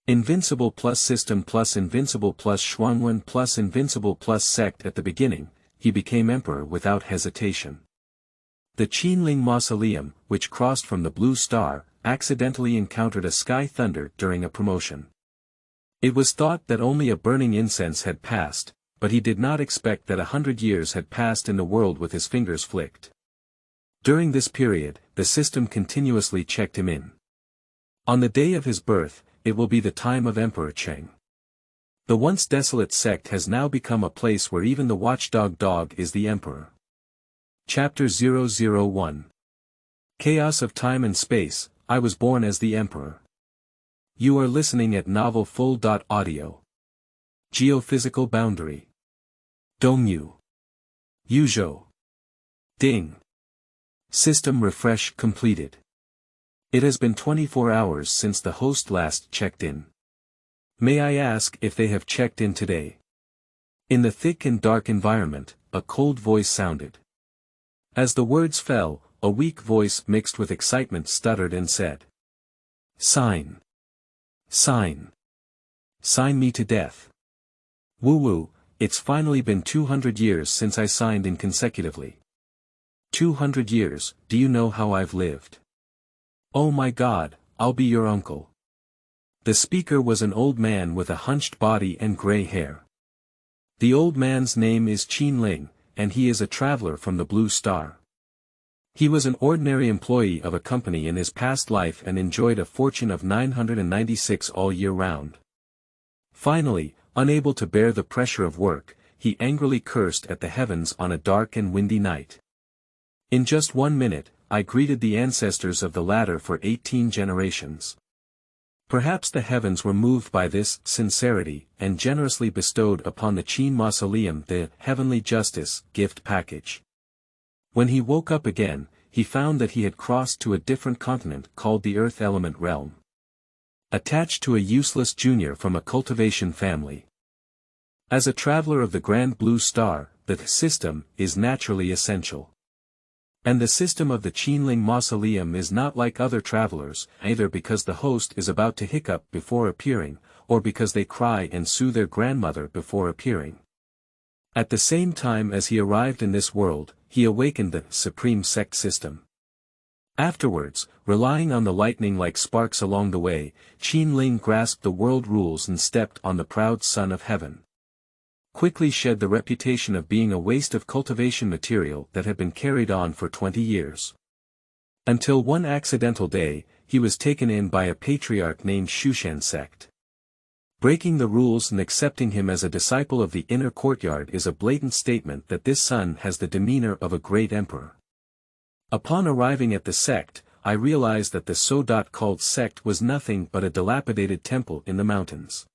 Invincible plus System plus Invincible plus Xuanwen plus Invincible plus Sect. At the beginning, he became emperor without hesitation. The Qinling Mausoleum, which crossed from the Blue Star, accidentally encountered a sky thunder during a promotion. It was thought that only a burning incense had passed, but he did not expect that 100 years had passed in the world with his fingers flicked. During this period, the system continuously checked him in. On the day of his birth, it will be the time of Emperor Cheng. The once desolate sect has now become a place where even the watchdog dog is the emperor. Chapter 001. Chaos of Time and Space. I was born as the emperor. You are listening at Novel Full. Audio. Geophysical Boundary. Dongyu. Yuzhou. Ding. System refresh completed. It has been 24 hours since the host last checked in. May I ask if they have checked in today? In the thick and dark environment, a cold voice sounded. As the words fell, a weak voice mixed with excitement stuttered and said. Sign. Sign. Sign me to death. Woo-woo, it's finally been 200 years since I signed in consecutively. 200 years, do you know how I've lived? Oh my God, I'll be your uncle. The speaker was an old man with a hunched body and gray hair. The old man's name is Qinling, and he is a traveler from the Blue Star. He was an ordinary employee of a company in his past life and enjoyed a fortune of 996 all year round. Finally, unable to bear the pressure of work, he angrily cursed at the heavens on a dark and windy night. In just 1 minute, I greeted the ancestors of the ladder for 18 generations. Perhaps the heavens were moved by this sincerity and generously bestowed upon the Qin Mausoleum the heavenly justice gift package. When he woke up again, he found that he had crossed to a different continent called the Earth Element Realm. Attached to a useless junior from a cultivation family. As a traveler of the Grand Blue Star, the system is naturally essential. And the system of the Qinling Mausoleum is not like other travelers, either because the host is about to hiccup before appearing, or because they cry and sue their grandmother before appearing. At the same time as he arrived in this world, he awakened the Supreme Sect system. Afterwards, relying on the lightning like sparks along the way, Qinling grasped the world rules and stepped on the proud son of heaven. Quickly shed the reputation of being a waste of cultivation material that had been carried on for 20 years. Until one accidental day, he was taken in by a patriarch named Shushan sect. Breaking the rules and accepting him as a disciple of the inner courtyard is a blatant statement that this son has the demeanor of a great emperor. Upon arriving at the sect, I realized that the so-called sect was nothing but a dilapidated temple in the mountains.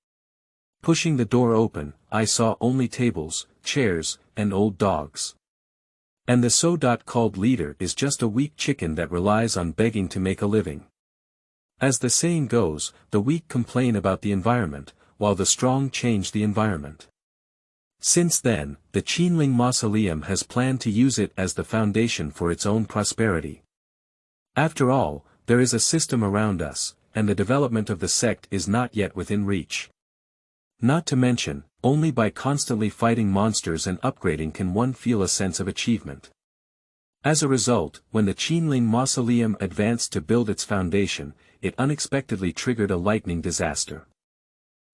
Pushing the door open, I saw only tables, chairs, and old dogs. And the so-called leader is just a weak chicken that relies on begging to make a living. As the saying goes, the weak complain about the environment, while the strong change the environment. Since then, the Qinling Mausoleum has planned to use it as the foundation for its own prosperity. After all, there is a system around us, and the development of the sect is not yet within reach. Not to mention, only by constantly fighting monsters and upgrading can one feel a sense of achievement. As a result, when the Qinling Mausoleum advanced to build its foundation, it unexpectedly triggered a lightning disaster.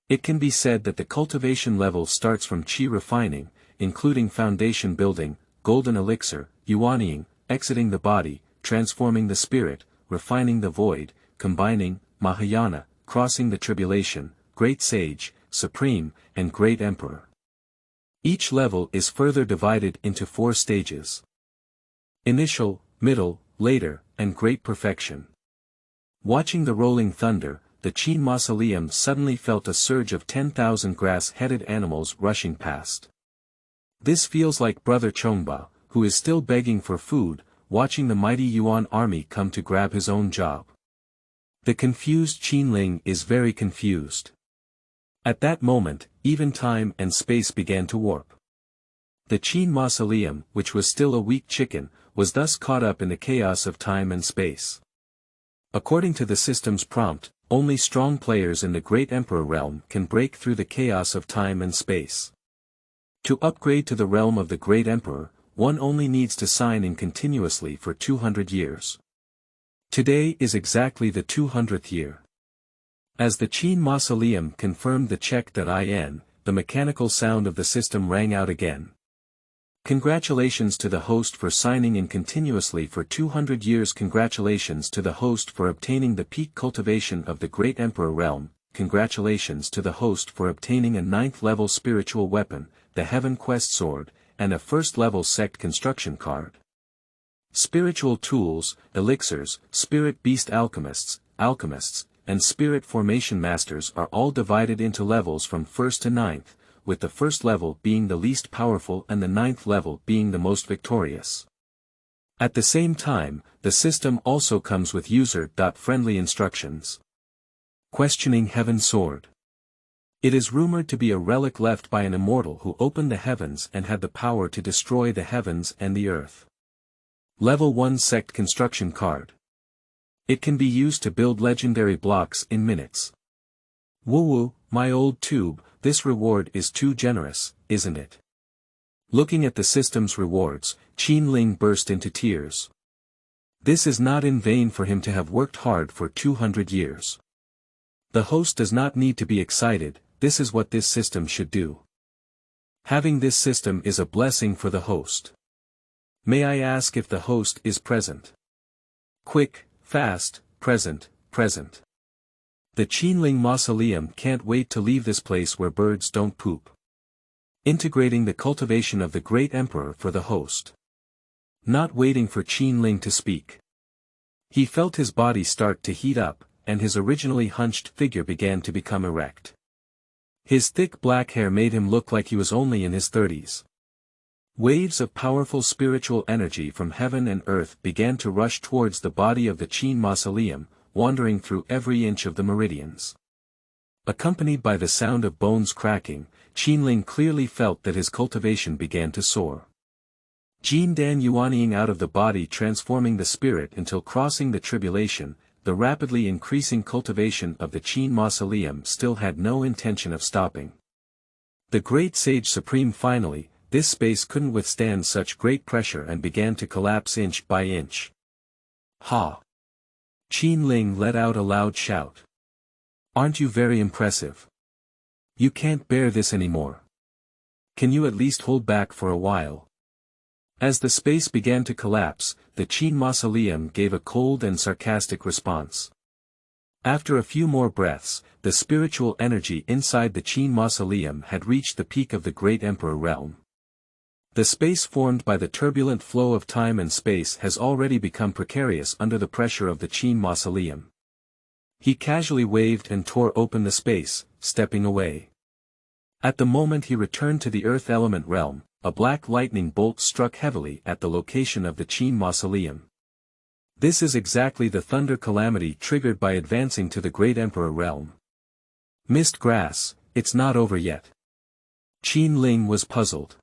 It can be said that the cultivation level starts from qi refining, including foundation building, golden elixir, yuanying, exiting the body, transforming the spirit, refining the void, combining, Mahayana, crossing the tribulation, great sage, supreme, and great emperor. Each level is further divided into 4 stages. Initial, middle, later, and great perfection. Watching the rolling thunder, the Qin Mausoleum suddenly felt a surge of 10,000 grass-headed animals rushing past. This feels like Brother Chongba, who is still begging for food, watching the mighty Yuan army come to grab his own job. The confused Qinling is very confused. At that moment, even time and space began to warp. The Qin Mausoleum, which was still a weak chicken, was thus caught up in the chaos of time and space. According to the system's prompt, only strong players in the Great Emperor realm can break through the chaos of time and space. To upgrade to the realm of the Great Emperor, one only needs to sign in continuously for 200 years. Today is exactly the 200th year. As the Qinling Mausoleum confirmed the check.in, the mechanical sound of the system rang out again. Congratulations to the host for signing in continuously for 200 years. Congratulations to the host for obtaining the peak cultivation of the Great Emperor realm. Congratulations to the host for obtaining a 9th level spiritual weapon, the Heaven Quest Sword, and a 1st level Sect construction card. Spiritual tools, elixirs, spirit beast alchemists, and spirit formation masters are all divided into levels from 1st to 9th, with the 1st level being the least powerful and the 9th level being the most victorious. At the same time, the system also comes with user-friendly instructions. Questioning Heaven Sword. It is rumored to be a relic left by an immortal who opened the heavens and had the power to destroy the heavens and the earth. Level 1 Sect construction card. It can be used to build legendary blocks in minutes. Woo-woo, my old tube, this reward is too generous, isn't it? Looking at the system's rewards, Qinling burst into tears. This is not in vain for him to have worked hard for 200 years. The host does not need to be excited, this is what this system should do. Having this system is a blessing for the host. May I ask if the host is present? Quick, fast, present. The Qinling Mausoleum can't wait to leave this place where birds don't poop. Integrating the cultivation of the Great Emperor for the host. Not waiting for Qinling to speak. He felt his body start to heat up, and his originally hunched figure began to become erect. His thick black hair made him look like he was only in his 30s. Waves of powerful spiritual energy from heaven and earth began to rush towards the body of the Qinling Mausoleum, wandering through every inch of the meridians. Accompanied by the sound of bones cracking, Qinling clearly felt that his cultivation began to soar. Jin Dan yuanying out of the body, transforming the spirit until crossing the tribulation, the rapidly increasing cultivation of the Qinling Mausoleum still had no intention of stopping. The great sage supreme finally, this space couldn't withstand such great pressure and began to collapse inch by inch. Ha! Qinling let out a loud shout. Aren't you very impressive? You can't bear this anymore. Can you at least hold back for a while? As the space began to collapse, the Qinling Mausoleum gave a cold and sarcastic response. After a few more breaths, the spiritual energy inside the Qinling Mausoleum had reached the peak of the Great Emperor realm. The space formed by the turbulent flow of time and space has already become precarious under the pressure of the Qinling Mausoleum. He casually waved and tore open the space, stepping away. At the moment he returned to the earth element realm, a black lightning bolt struck heavily at the location of the Qinling Mausoleum. This is exactly the thunder calamity triggered by advancing to the Great Emperor realm. Missed grass, it's not over yet. Qinling was puzzled.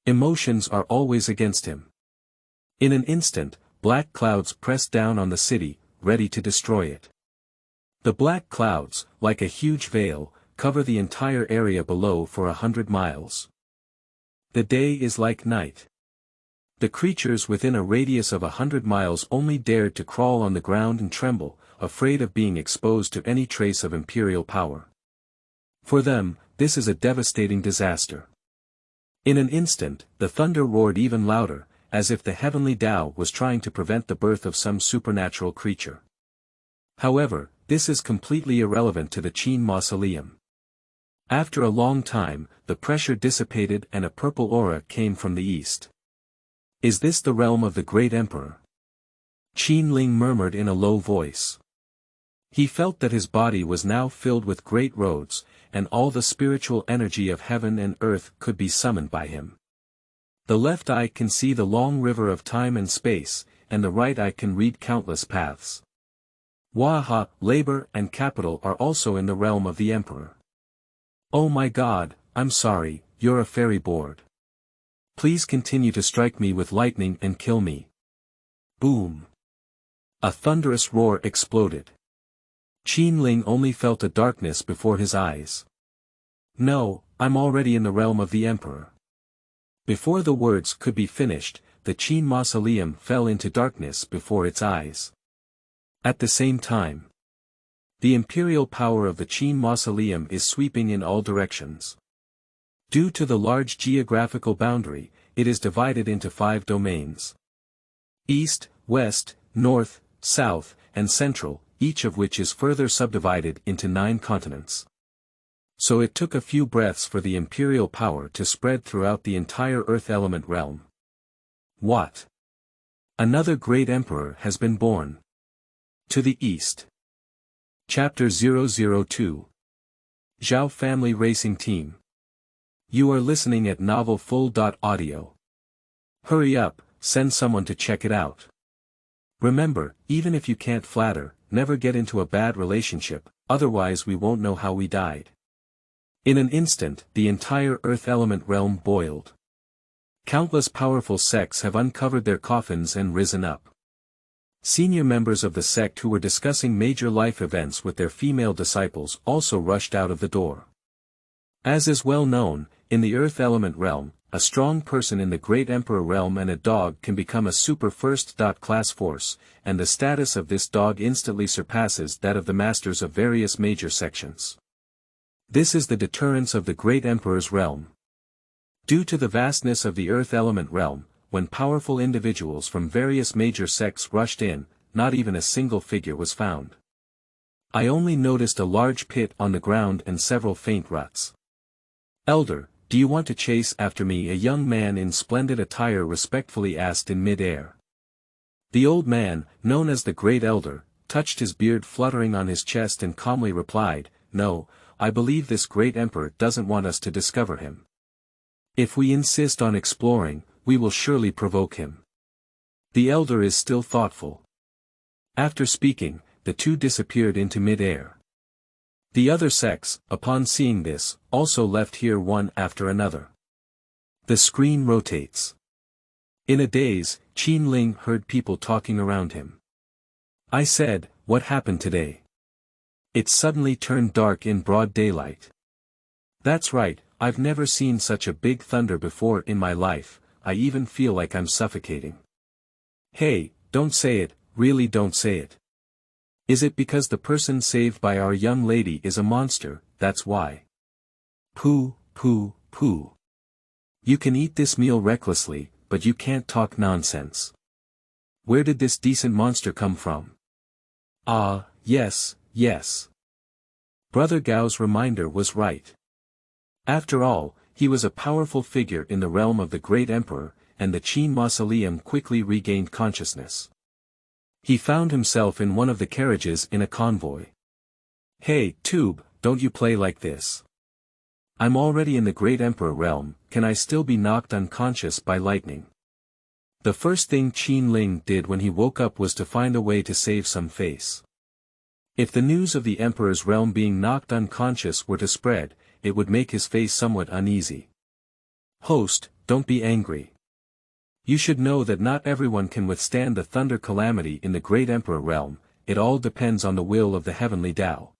Emotions are always against him. In an instant, black clouds pressed down on the city, ready to destroy it. The black clouds, like a huge veil, cover the entire area below for 100 miles. The day is like night. The creatures within a radius of 100 miles only dared to crawl on the ground and tremble, afraid of being exposed to any trace of imperial power. For them, this is a devastating disaster. In an instant, the thunder roared even louder, as if the heavenly Tao was trying to prevent the birth of some supernatural creature. However, this is completely irrelevant to the Qinling Mausoleum. After a long time, the pressure dissipated and a purple aura came from the east. Is this the realm of the Great Emperor? Qinling murmured in a low voice. He felt that his body was now filled with great roads, and all the spiritual energy of heaven and earth could be summoned by him. The left eye can see the long river of time and space, and the right eye can read countless paths. Waha, labor and capital are also in the realm of the Emperor. Oh my God, I'm sorry, you're a fairy board. Please continue to strike me with lightning and kill me. Boom. A thunderous roar exploded. Qinling only felt a darkness before his eyes. No, I'm already in the realm of the Emperor. Before the words could be finished, the Qin Mausoleum fell into darkness before its eyes. At the same time, the imperial power of the Qin Mausoleum is sweeping in all directions. Due to the large geographical boundary, it is divided into 5 domains. East, West, North, South, and Central, each of which is further subdivided into 9 continents. So it took a few breaths for the imperial power to spread throughout the entire Earth element realm. What? Another great emperor has been born. To the east. Chapter 002. Zhao Family Racing Team. You are listening at novelfull.audio. Hurry up, send someone to check it out. Remember, even if you can't flatter, never get into a bad relationship, otherwise we won't know how we died. In an instant, the entire Earth element realm boiled. Countless powerful sects have uncovered their coffins and risen up. Senior members of the sect who were discussing major life events with their female disciples also rushed out of the door. As is well known, in the Earth element realm, a strong person in the Great Emperor realm and a dog can become a super first-class force, and the status of this dog instantly surpasses that of the masters of various major sections. This is the deterrence of the Great Emperor's realm. Due to the vastness of the Earth element realm, when powerful individuals from various major sects rushed in, not even a single figure was found. I only noticed a large pit on the ground and several faint ruts. Elder, do you want to chase after me? A young man in splendid attire respectfully asked in mid-air. The old man, known as the Great Elder, touched his beard fluttering on his chest and calmly replied, "No, I believe this great emperor doesn't want us to discover him. If we insist on exploring, we will surely provoke him." The elder is still thoughtful. After speaking, the two disappeared into mid-air. The other sects, upon seeing this, also left here one after another. The screen rotates. In a daze, Qinling heard people talking around him. I said, what happened today? It suddenly turned dark in broad daylight. That's right, I've never seen such a big thunder before in my life, I even feel like I'm suffocating. Hey, don't say it, really don't say it. Is it because the person saved by our young lady is a monster, that's why? Pooh, pooh, pooh. You can eat this meal recklessly, but you can't talk nonsense. Where did this decent monster come from? Ah, yes, yes. Brother Gao's reminder was right. After all, he was a powerful figure in the realm of the Great Emperor, and the Qin Mausoleum quickly regained consciousness. He found himself in one of the carriages in a convoy. Hey, Tube, don't you play like this. I'm already in the Great Emperor realm, can I still be knocked unconscious by lightning? The first thing Qinling did when he woke up was to find a way to save some face. If the news of the Emperor's realm being knocked unconscious were to spread, it would make his face somewhat uneasy. Host, don't be angry. You should know that not everyone can withstand the thunder calamity in the Great Emperor realm, it all depends on the will of the heavenly Tao.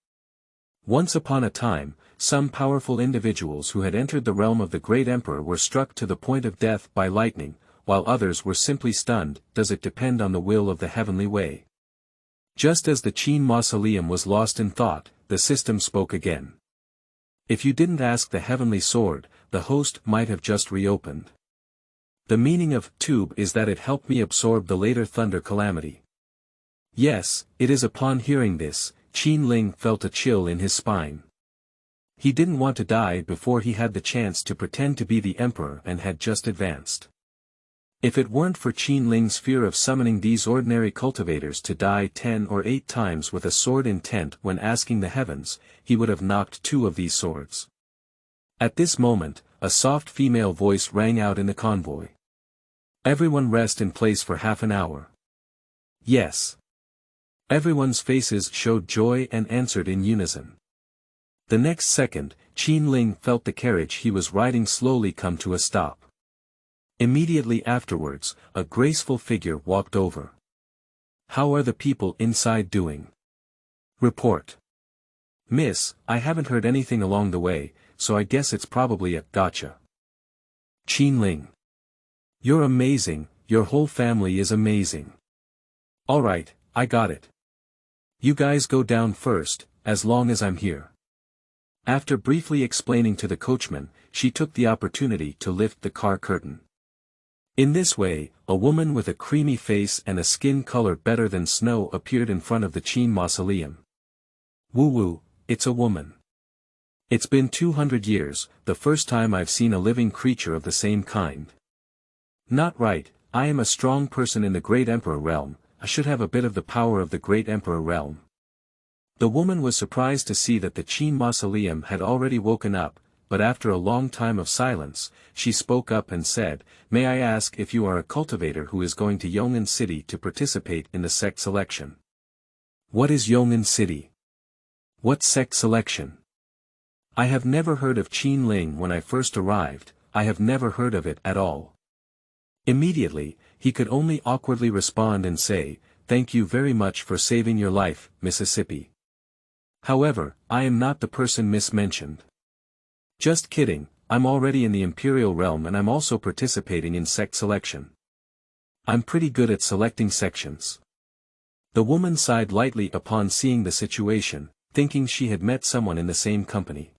Once upon a time, some powerful individuals who had entered the realm of the Great Emperor were struck to the point of death by lightning, while others were simply stunned. Does it depend on the will of the heavenly way? Just as the Qin Mausoleum was lost in thought, the system spoke again. If you didn't ask the heavenly sword, the host might have just reopened. The meaning of tube is that it helped me absorb the later thunder calamity. Yes, it is. Upon hearing this, Qinling felt a chill in his spine. He didn't want to die before he had the chance to pretend to be the emperor and had just advanced. If it weren't for Qinling's fear of summoning these ordinary cultivators to die 10 or 8 times with a sword intent when asking the heavens, he would have knocked 2 of these swords. At this moment, a soft female voice rang out in the convoy. Everyone rest in place for half an hour. Yes. Everyone's faces showed joy and answered in unison. The next second, Qinling felt the carriage he was riding slowly come to a stop. Immediately afterwards, a graceful figure walked over. How are the people inside doing? Report. Miss, I haven't heard anything along the way, so I guess it's probably a gotcha. Qinling. You're amazing, your whole family is amazing. Alright, I got it. You guys go down first, as long as I'm here. After briefly explaining to the coachman, she took the opportunity to lift the car curtain. In this way, a woman with a creamy face and a skin color better than snow appeared in front of the Qin Mausoleum. Woo-woo, it's a woman. It's been 200 years, the first time I've seen a living creature of the same kind. Not right, I am a strong person in the Great Emperor realm, I should have a bit of the power of the Great Emperor realm. The woman was surprised to see that the Qin Mausoleum had already woken up, but after a long time of silence, she spoke up and said, "May I ask if you are a cultivator who is going to Yong'an City to participate in the sect selection?" What is Yong'an City? What sect selection? I have never heard of Qinling when I first arrived, I have never heard of it at all. Immediately, he could only awkwardly respond and say, "Thank you very much for saving your life, Mississippi. However, I am not the person Miss mentioned." Just kidding, I'm already in the Imperial realm and I'm also participating in sect selection. I'm pretty good at selecting sections. The woman sighed lightly upon seeing the situation, thinking she had met someone in the same company.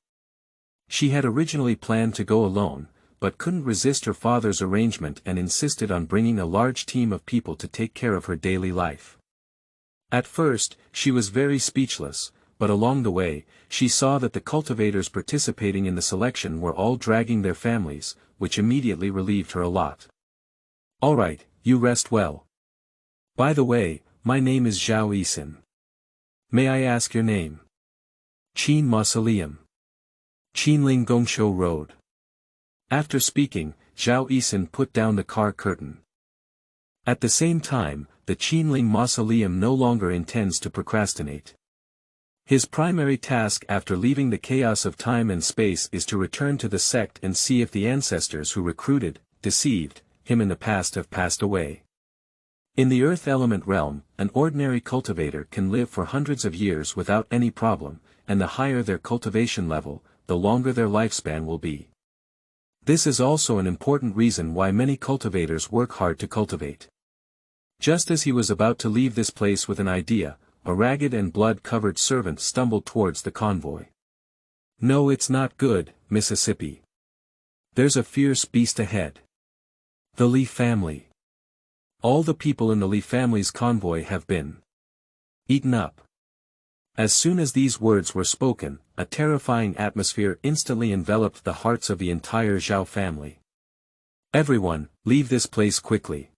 She had originally planned to go alone, but couldn't resist her father's arrangement and insisted on bringing a large team of people to take care of her daily life. At first, she was very speechless, but along the way, she saw that the cultivators participating in the selection were all dragging their families, which immediately relieved her a lot. "Alright, you rest well. By the way, my name is Zhao Yisin. May I ask your name?" "Qin Mausoleum. Qinling Gongshu Road." After speaking, Zhao Yisin put down the car curtain. At the same time, the Qinling Mausoleum no longer intends to procrastinate. His primary task after leaving the chaos of time and space is to return to the sect and see if the ancestors who recruited, deceived, him in the past have passed away. In the earth element realm, an ordinary cultivator can live for hundreds of years without any problem, and the higher their cultivation level, the longer their lifespan will be. This is also an important reason why many cultivators work hard to cultivate. Just as he was about to leave this place with an idea, a ragged and blood-covered servant stumbled towards the convoy. "No, it's not good, Mississippi. There's a fierce beast ahead. The Li family. All the people in the Li family's convoy have been eaten up." As soon as these words were spoken, a terrifying atmosphere instantly enveloped the hearts of the entire Zhao family. "Everyone, leave this place quickly."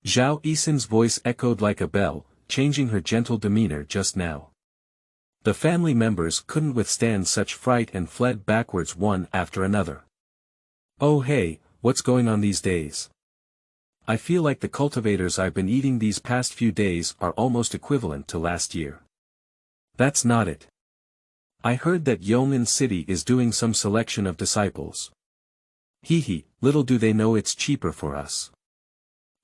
Zhao Yisin's voice echoed like a bell, changing her gentle demeanor just now. The family members couldn't withstand such fright and fled backwards one after another. "Oh hey, what's going on these days? I feel like the cultivators I've been eating these past few days are almost equivalent to last year." "That's not it. I heard that Yong'an City is doing some selection of disciples. Hee, little do they know it's cheaper for us."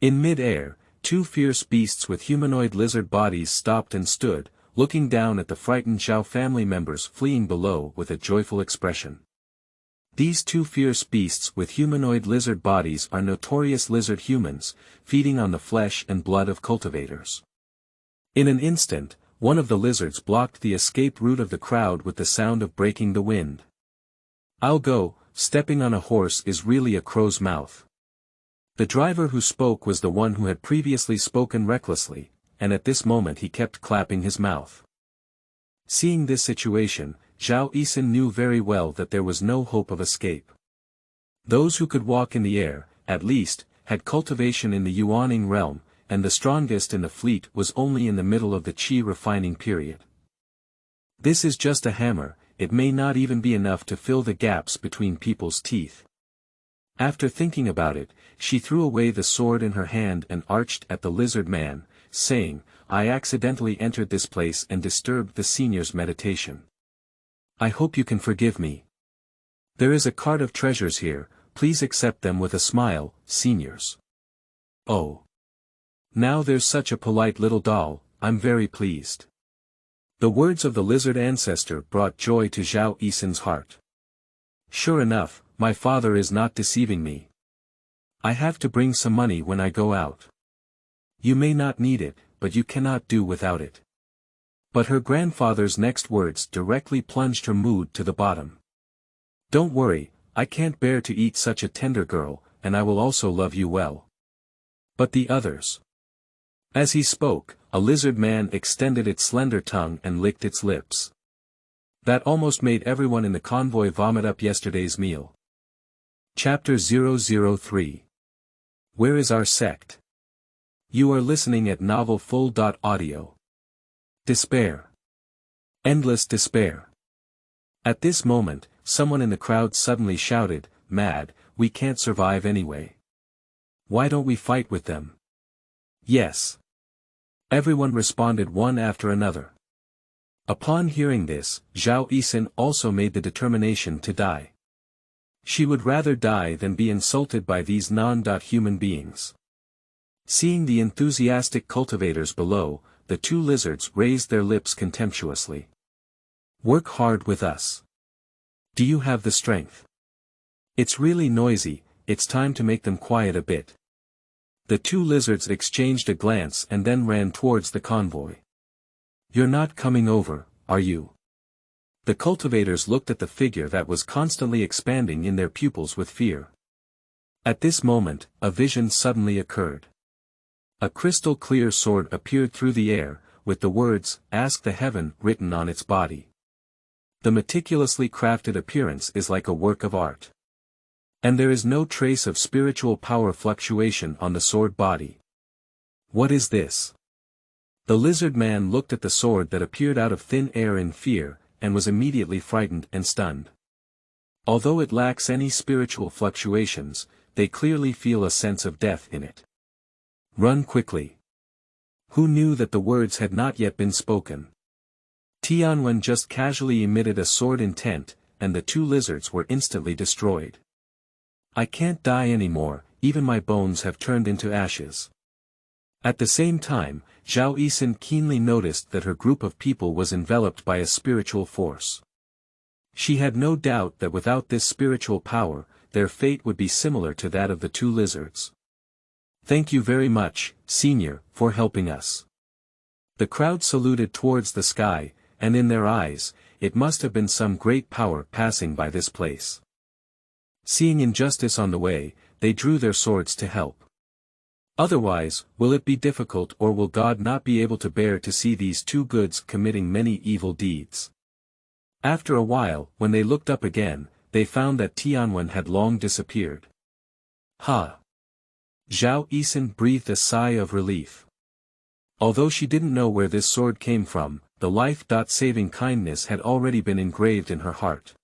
In mid-air, two fierce beasts with humanoid lizard bodies stopped and stood, looking down at the frightened Zhao family members fleeing below with a joyful expression. These two fierce beasts with humanoid lizard bodies are notorious lizard humans, feeding on the flesh and blood of cultivators. In an instant, one of the lizards blocked the escape route of the crowd with the sound of breaking the wind. "I'll go, stepping on a horse is really a crow's mouth." The driver who spoke was the one who had previously spoken recklessly, and at this moment he kept clapping his mouth. Seeing this situation, Zhao Yisin knew very well that there was no hope of escape. Those who could walk in the air, at least, had cultivation in the Yuaning realm, and the strongest in the fleet was only in the middle of the qi refining period. This is just a hammer, it may not even be enough to fill the gaps between people's teeth. After thinking about it, she threw away the sword in her hand and arched at the lizard man, saying, "I accidentally entered this place and disturbed the senior's meditation. I hope you can forgive me. There is a cart of treasures here, please accept them with a smile, seniors." "Oh. Now there's such a polite little doll, I'm very pleased." The words of the lizard ancestor brought joy to Zhao Yisan's heart. Sure enough, my father is not deceiving me. I have to bring some money when I go out. You may not need it, but you cannot do without it. But her grandfather's next words directly plunged her mood to the bottom. Don't worry, I can't bear to eat such a tender girl, and I will also love you well. But the others. As he spoke, a lizard man extended its slender tongue and licked its lips. That almost made everyone in the convoy vomit up yesterday's meal. Chapter 003. Where is our sect? You are listening at novelfull.audio. Despair. Endless despair. At this moment, someone in the crowd suddenly shouted, "Mad, we can't survive anyway. Why don't we fight with them?" Yes. Everyone responded one after another. Upon hearing this, Zhao Yisan also made the determination to die. She would rather die than be insulted by these non-human beings. Seeing the enthusiastic cultivators below, the two lizards raised their lips contemptuously. Work hard with us. Do you have the strength? It's really noisy, it's time to make them quiet a bit. The two lizards exchanged a glance and then ran towards the convoy. You're not coming over, are you? The cultivators looked at the figure that was constantly expanding in their pupils with fear. At this moment, a vision suddenly occurred. A crystal-clear sword appeared through the air, with the words, "Ask the Heaven," written on its body. The meticulously crafted appearance is like a work of art. And there is no trace of spiritual power fluctuation on the sword body. What is this? The lizard man looked at the sword that appeared out of thin air in fear, and was immediately frightened and stunned. Although it lacks any spiritual fluctuations, they clearly feel a sense of death in it. Run quickly. Who knew that the words had not yet been spoken? Tianwen just casually emitted a sword intent, and the two lizards were instantly destroyed. I can't die anymore, even my bones have turned into ashes. At the same time, Zhao Yisan keenly noticed that her group of people was enveloped by a spiritual force. She had no doubt that without this spiritual power, their fate would be similar to that of the two lizards. Thank you very much, Senior, for helping us. The crowd saluted towards the sky, and in their eyes, it must have been some great power passing by this place. Seeing injustice on the way, they drew their swords to help. Otherwise, will it be difficult, or will God not be able to bear to see these two goods committing many evil deeds? After a while, when they looked up again, they found that Tianwen had long disappeared. Ha! Zhao Yisan breathed a sigh of relief. Although she didn't know where this sword came from, the life-saving kindness had already been engraved in her heart.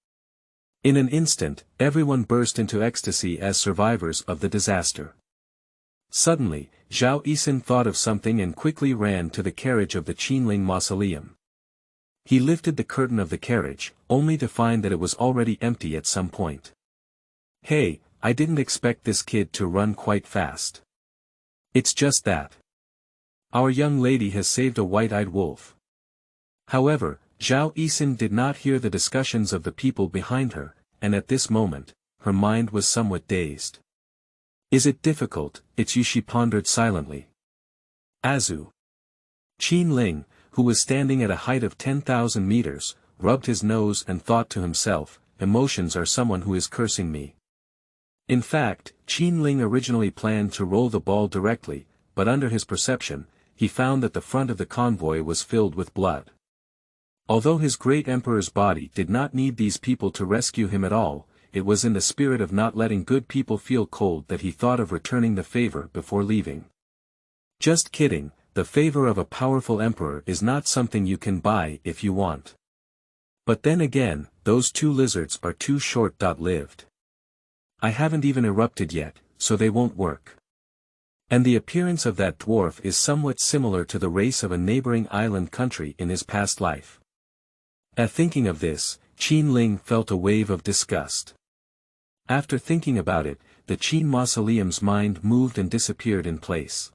In an instant, everyone burst into ecstasy as survivors of the disaster. Suddenly, Zhao Yisan thought of something and quickly ran to the carriage of the Qinling Mausoleum. He lifted the curtain of the carriage, only to find that it was already empty at some point. Hey, I didn't expect this kid to run quite fast. It's just that our young lady has saved a white-eyed wolf. However, Zhao Yisan did not hear the discussions of the people behind her, and at this moment, her mind was somewhat dazed. Is it difficult? It's you, she pondered silently. Azu. Qinling, who was standing at a height of 10,000 meters, rubbed his nose and thought to himself, emotions are someone who is cursing me. In fact, Qinling originally planned to roll the ball directly, but under his perception, he found that the front of the convoy was filled with blood. Although his great emperor's body did not need these people to rescue him at all, it was in the spirit of not letting good people feel cold that he thought of returning the favor before leaving. Just kidding, the favor of a powerful emperor is not something you can buy if you want. But then again, those two lizards are too short-lived. I haven't even erupted yet, so they won't work. And the appearance of that dwarf is somewhat similar to the race of a neighboring island country in his past life. At thinking of this, Qinling felt a wave of disgust. After thinking about it, the Qin Mausoleum's mind moved and disappeared in place.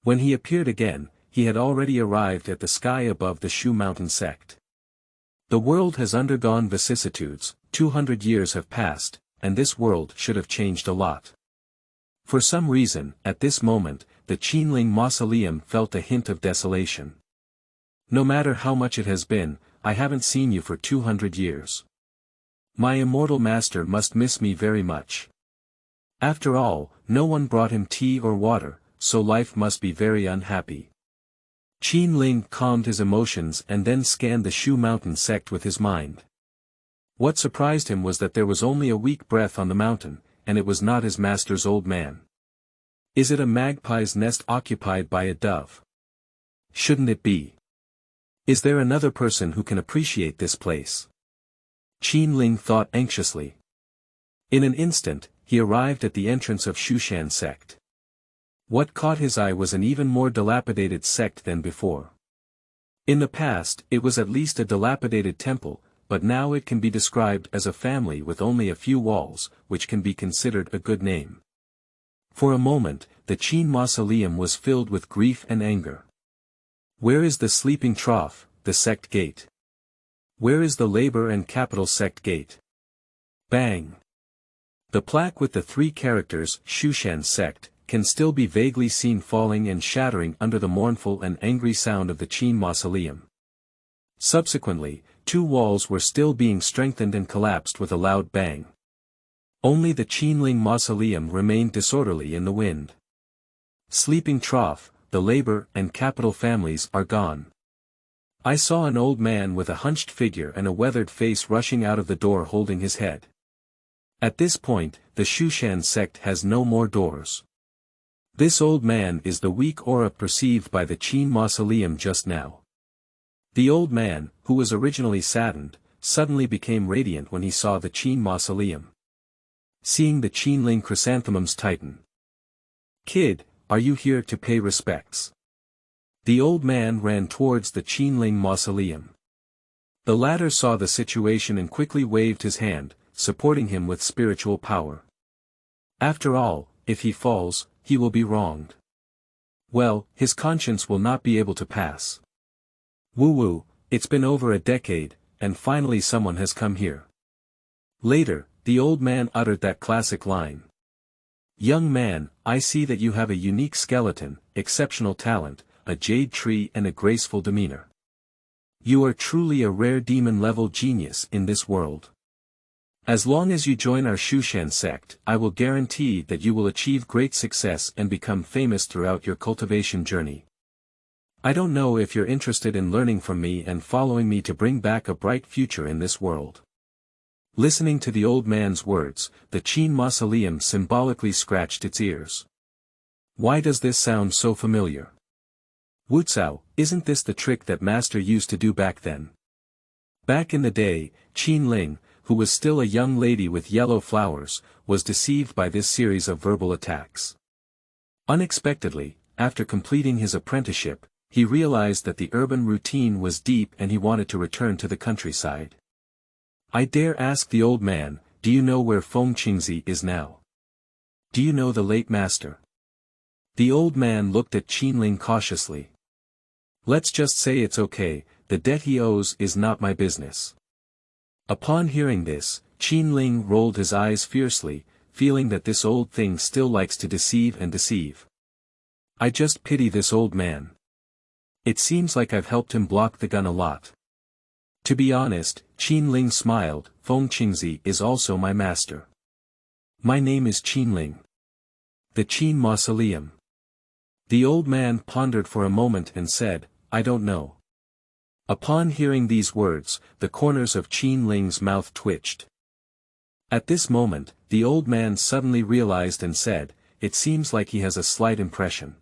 When he appeared again, he had already arrived at the sky above the Shu Mountain sect. The world has undergone vicissitudes, 200 years have passed, and this world should have changed a lot. For some reason, at this moment, the Qinling Mausoleum felt a hint of desolation. No matter how much it has been, I haven't seen you for 200 years. My immortal master must miss me very much. After all, no one brought him tea or water, so life must be very unhappy. Qinling calmed his emotions and then scanned the Shu Mountain sect with his mind. What surprised him was that there was only a weak breath on the mountain, and it was not his master's old man. Is it a magpie's nest occupied by a dove? Shouldn't it be? Is there another person who can appreciate this place? Qinling thought anxiously. In an instant, he arrived at the entrance of Shushan sect. What caught his eye was an even more dilapidated sect than before. In the past, it was at least a dilapidated temple, but now it can be described as a family with only a few walls, which can be considered a good name. For a moment, the Qin Mausoleum was filled with grief and anger. Where is the sleeping trough, the sect gate? Where is the labor and capital sect gate? Bang! The plaque with the 3 characters, Shushan sect, can still be vaguely seen falling and shattering under the mournful and angry sound of the Qin Mausoleum. Subsequently, 2 walls were still being strengthened and collapsed with a loud bang. Only the Qinling Mausoleum remained disorderly in the wind. Sleeping trough, the labor and capital families are gone. I saw an old man with a hunched figure and a weathered face rushing out of the door holding his head. At this point, the Shushan sect has no more doors. This old man is the weak aura perceived by the Qin Mausoleum just now. The old man, who was originally saddened, suddenly became radiant when he saw the Qin Mausoleum. Seeing the Qinling chrysanthemums tighten. Kid, are you here to pay respects? The old man ran towards the Qinling Mausoleum. The latter saw the situation and quickly waved his hand, supporting him with spiritual power. After all, if he falls, he will be wronged. Well, his conscience will not be able to pass. Woo-woo, it's been over a decade, and finally someone has come here. Later, the old man uttered that classic line. Young man, I see that you have a unique skeleton, exceptional talent, a jade tree and a graceful demeanor. You are truly a rare demon-level genius in this world. As long as you join our Shushan sect, I will guarantee that you will achieve great success and become famous throughout your cultivation journey. I don't know if you're interested in learning from me and following me to bring back a bright future in this world. Listening to the old man's words, the Qin Mausoleum symbolically scratched its ears. Why does this sound so familiar? Wutsao, isn't this the trick that Master used to do back then? Back in the day, Qinling, who was still a young lady with yellow flowers, was deceived by this series of verbal attacks. Unexpectedly, after completing his apprenticeship, he realized that the urban routine was deep and he wanted to return to the countryside. I dare ask the old man, do you know where Feng Qingzi is now? Do you know the late master? The old man looked at Qinling cautiously. Let's just say it's okay, the debt he owes is not my business. Upon hearing this, Qinling rolled his eyes fiercely, feeling that this old thing still likes to deceive and deceive. I just pity this old man. It seems like I've helped him block the gun a lot. To be honest, Qinling smiled, Feng Qingzi is also my master. My name is Qinling. The Qin Mausoleum. The old man pondered for a moment and said, I don't know. Upon hearing these words, the corners of Qinling's mouth twitched. At this moment, the old man suddenly realized and said, it seems like he has a slight impression.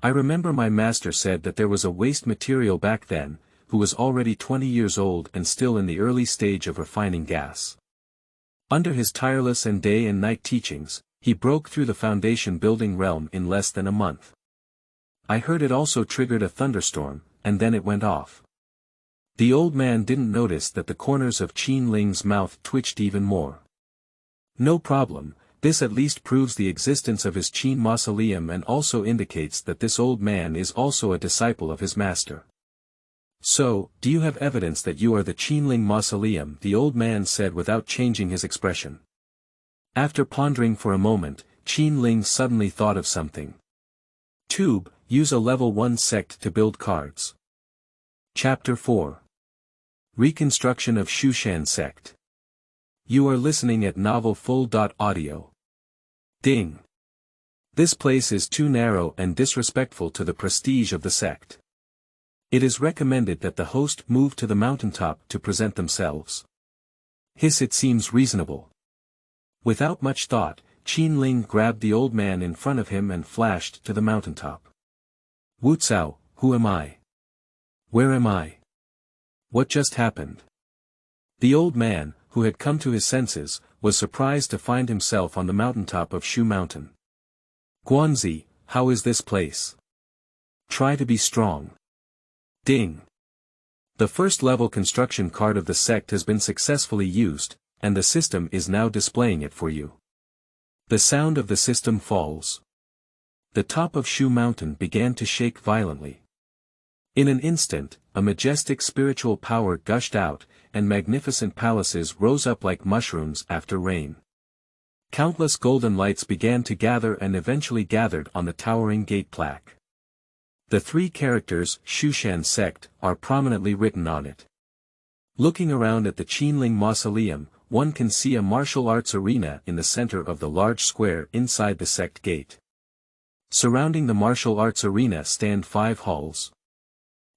I remember my master said that there was a waste material back then, who was already 20 years old and still in the early stage of refining gas. Under his tireless and day and night teachings, he broke through the foundation building realm in less than a month. I heard it also triggered a thunderstorm, and then it went off. The old man didn't notice that the corners of Qinling's mouth twitched even more. No problem, this at least proves the existence of his Qin Mausoleum and also indicates that this old man is also a disciple of his master. So, do you have evidence that you are the Qinling Mausoleum? The old man said without changing his expression. After pondering for a moment, Qinling suddenly thought of something. Tube, use a level 1 sect to build cards. Chapter 4. Reconstruction of Shushan Sect. You are listening at novelfull.audio. Ding. This place is too narrow and disrespectful to the prestige of the sect. It is recommended that the host move to the mountaintop to present themselves. Hiss, it seems reasonable. Without much thought, Qinling grabbed the old man in front of him and flashed to the mountaintop. Wu Zhao, who am I? Where am I? What just happened? The old man, who had come to his senses, was surprised to find himself on the mountaintop of Shu Mountain. Guanzi, how is this place? Try to be strong. Ding. The first level construction card of the sect has been successfully used, and the system is now displaying it for you. The sound of the system falls. The top of Shu Mountain began to shake violently. In an instant, a majestic spiritual power gushed out, and magnificent palaces rose up like mushrooms after rain. Countless golden lights began to gather and eventually gathered on the towering gate plaque. The 3 characters, Shushan Sect, are prominently written on it. Looking around at the Qinling Mausoleum, one can see a martial arts arena in the center of the large square inside the sect gate. Surrounding the martial arts arena stand 5 halls.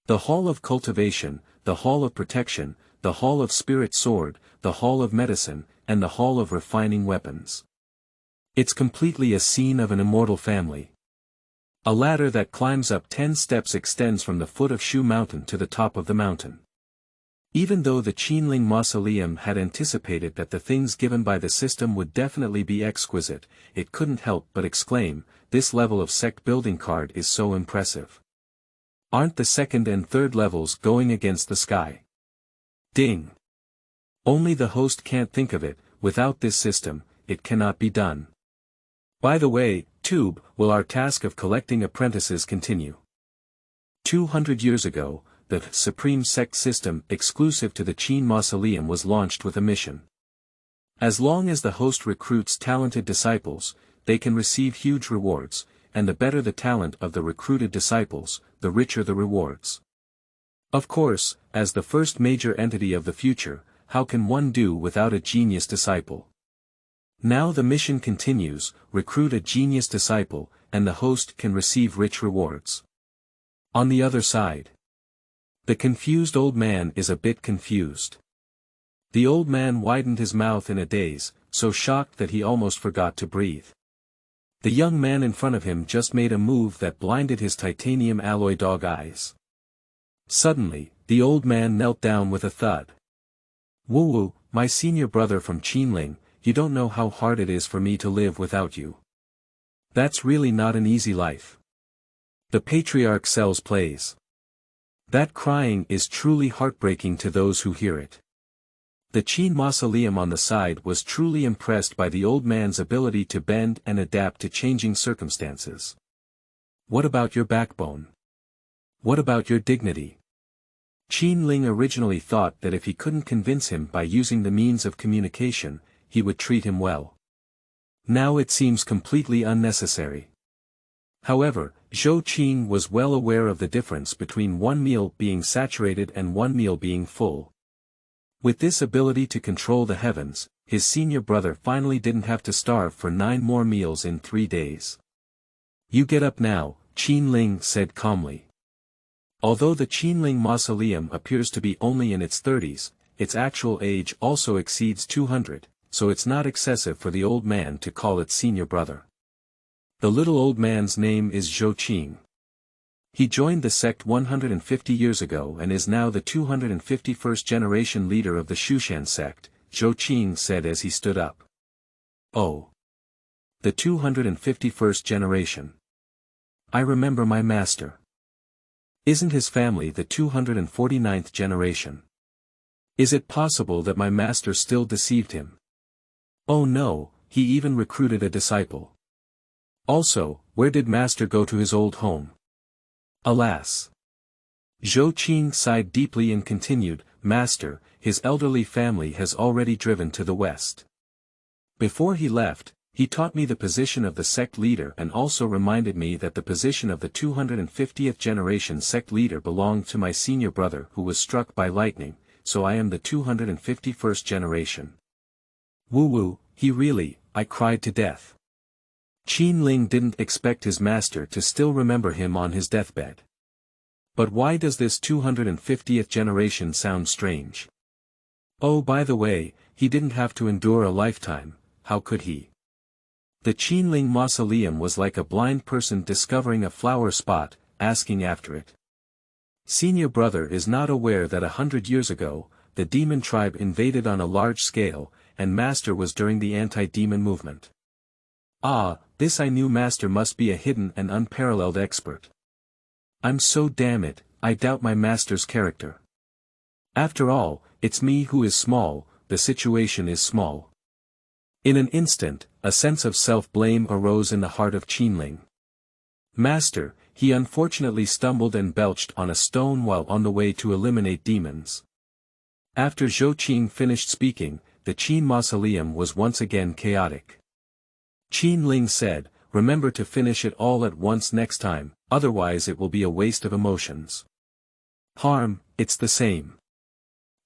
The Hall of Cultivation, the Hall of Protection, the Hall of Spirit Sword, the Hall of Medicine, and the Hall of Refining Weapons. It's completely a scene of an immortal family. A ladder that climbs up 10 steps extends from the foot of Shu Mountain to the top of the mountain. Even though the Qinling Mausoleum had anticipated that the things given by the system would definitely be exquisite, it couldn't help but exclaim, this level of sect building card is so impressive. Aren't the 2nd and 3rd levels going against the sky? Ding. Only the host can't think of it, without this system, it cannot be done. By the way, Tube, will our task of collecting apprentices continue? 200 years ago, the Supreme Sect system exclusive to the Qin Mausoleum was launched with a mission. As long as the host recruits talented disciples, they can receive huge rewards, and the better the talent of the recruited disciples, the richer the rewards. Of course, as the first major entity of the future, how can one do without a genius disciple? Now the mission continues, recruit a genius disciple, and the host can receive rich rewards. On the other side, the confused old man is a bit confused. The old man widened his mouth in a daze, so shocked that he almost forgot to breathe. The young man in front of him just made a move that blinded his titanium alloy dog eyes. Suddenly, the old man knelt down with a thud. Wu, my senior brother from Qinling, you don't know how hard it is for me to live without you. That's really not an easy life. The patriarch sells plays. That crying is truly heartbreaking to those who hear it. The Qin Mausoleum on the side was truly impressed by the old man's ability to bend and adapt to changing circumstances. What about your backbone? What about your dignity? Qinling originally thought that if he couldn't convince him by using the means of communication, he would treat him well. Now it seems completely unnecessary. However, Zhou Qing was well aware of the difference between one meal being saturated and one meal being full. With this ability to control the heavens, his senior brother finally didn't have to starve for 9 more meals in 3 days. You get up now, Qinling said calmly. Although the Qinling Mausoleum appears to be only in its 30s, its actual age also exceeds 200, so it's not excessive for the old man to call it senior brother. The little old man's name is Zhou Qing. He joined the sect 150 years ago and is now the 251st generation leader of the Shushan sect, Zhou Qing said as he stood up. Oh. The 251st generation. I remember my master. Isn't his family the 249th generation? Is it possible that my master still deceived him? Oh no, he even recruited a disciple. Also, where did Master go to his old home? Alas! Zhou Qing sighed deeply and continued, Master, his elderly family has already driven to the west. Before he left, he taught me the position of the sect leader and also reminded me that the position of the 250th generation sect leader belonged to my senior brother who was struck by lightning, so I am the 251st generation. Woo-woo, he really, I cried to death. Qinling didn't expect his master to still remember him on his deathbed. But why does this 250th generation sound strange? Oh, by the way, he didn't have to endure a lifetime, how could he? The Qinling Mausoleum was like a blind person discovering a flower spot, asking after it. Senior brother is not aware that 100 years ago, the demon tribe invaded on a large scale, and Master was during the anti-demon movement. Ah, this I knew Master must be a hidden and unparalleled expert. I'm so damn it, I doubt my Master's character. After all, it's me who is small, the situation is small. In an instant, a sense of self-blame arose in the heart of Qinling. Master, he unfortunately stumbled and belched on a stone while on the way to eliminate demons. After Zhou Qing finished speaking, the Qin Mausoleum was once again chaotic. Qinling said, remember to finish it all at once next time, otherwise it will be a waste of emotions. Harm, it's the same.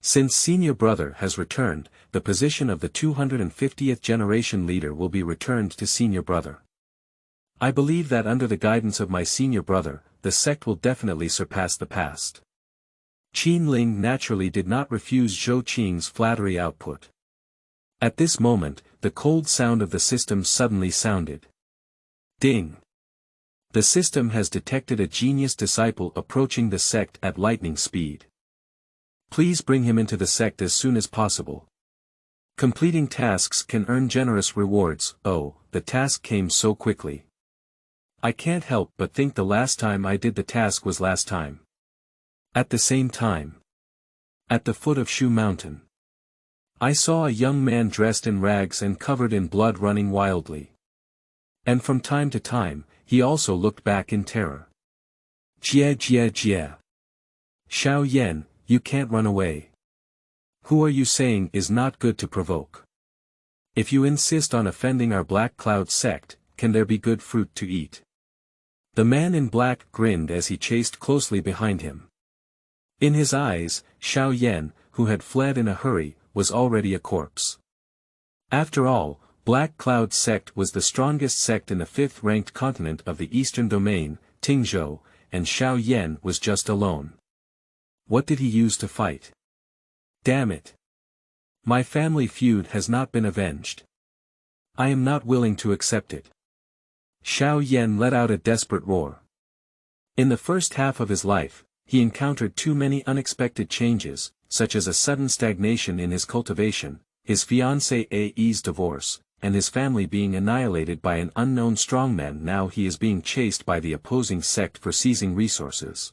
Since senior brother has returned, the position of the 250th generation leader will be returned to senior brother. I believe that under the guidance of my senior brother, the sect will definitely surpass the past. Qinling naturally did not refuse Zhou Qing's flattery output. At this moment, the cold sound of the system suddenly sounded. Ding! The system has detected a genius disciple approaching the sect at lightning speed. Please bring him into the sect as soon as possible. Completing tasks can earn generous rewards. Oh, the task came so quickly. I can't help but think the last time I did the task was last time. At the same time. At the foot of Shu Mountain. I saw a young man dressed in rags and covered in blood running wildly. And from time to time, he also looked back in terror. Jie jie jie. Xiao Yan, you can't run away. Who are you saying is not good to provoke? If you insist on offending our Black Cloud sect, can there be good fruit to eat? The man in black grinned as he chased closely behind him. In his eyes, Xiao Yan, who had fled in a hurry, was already a corpse. After all, Black Cloud sect was the strongest sect in the 5th-ranked continent of the Eastern Domain, Tingzhou, and Xiao Yan was just alone. What did he use to fight? Damn it! My family feud has not been avenged. I am not willing to accept it. Xiao Yan let out a desperate roar. In the first half of his life, he encountered too many unexpected changes, such as a sudden stagnation in his cultivation, his fiancée A's divorce, and his family being annihilated by an unknown strongman. Now he is being chased by the opposing sect for seizing resources.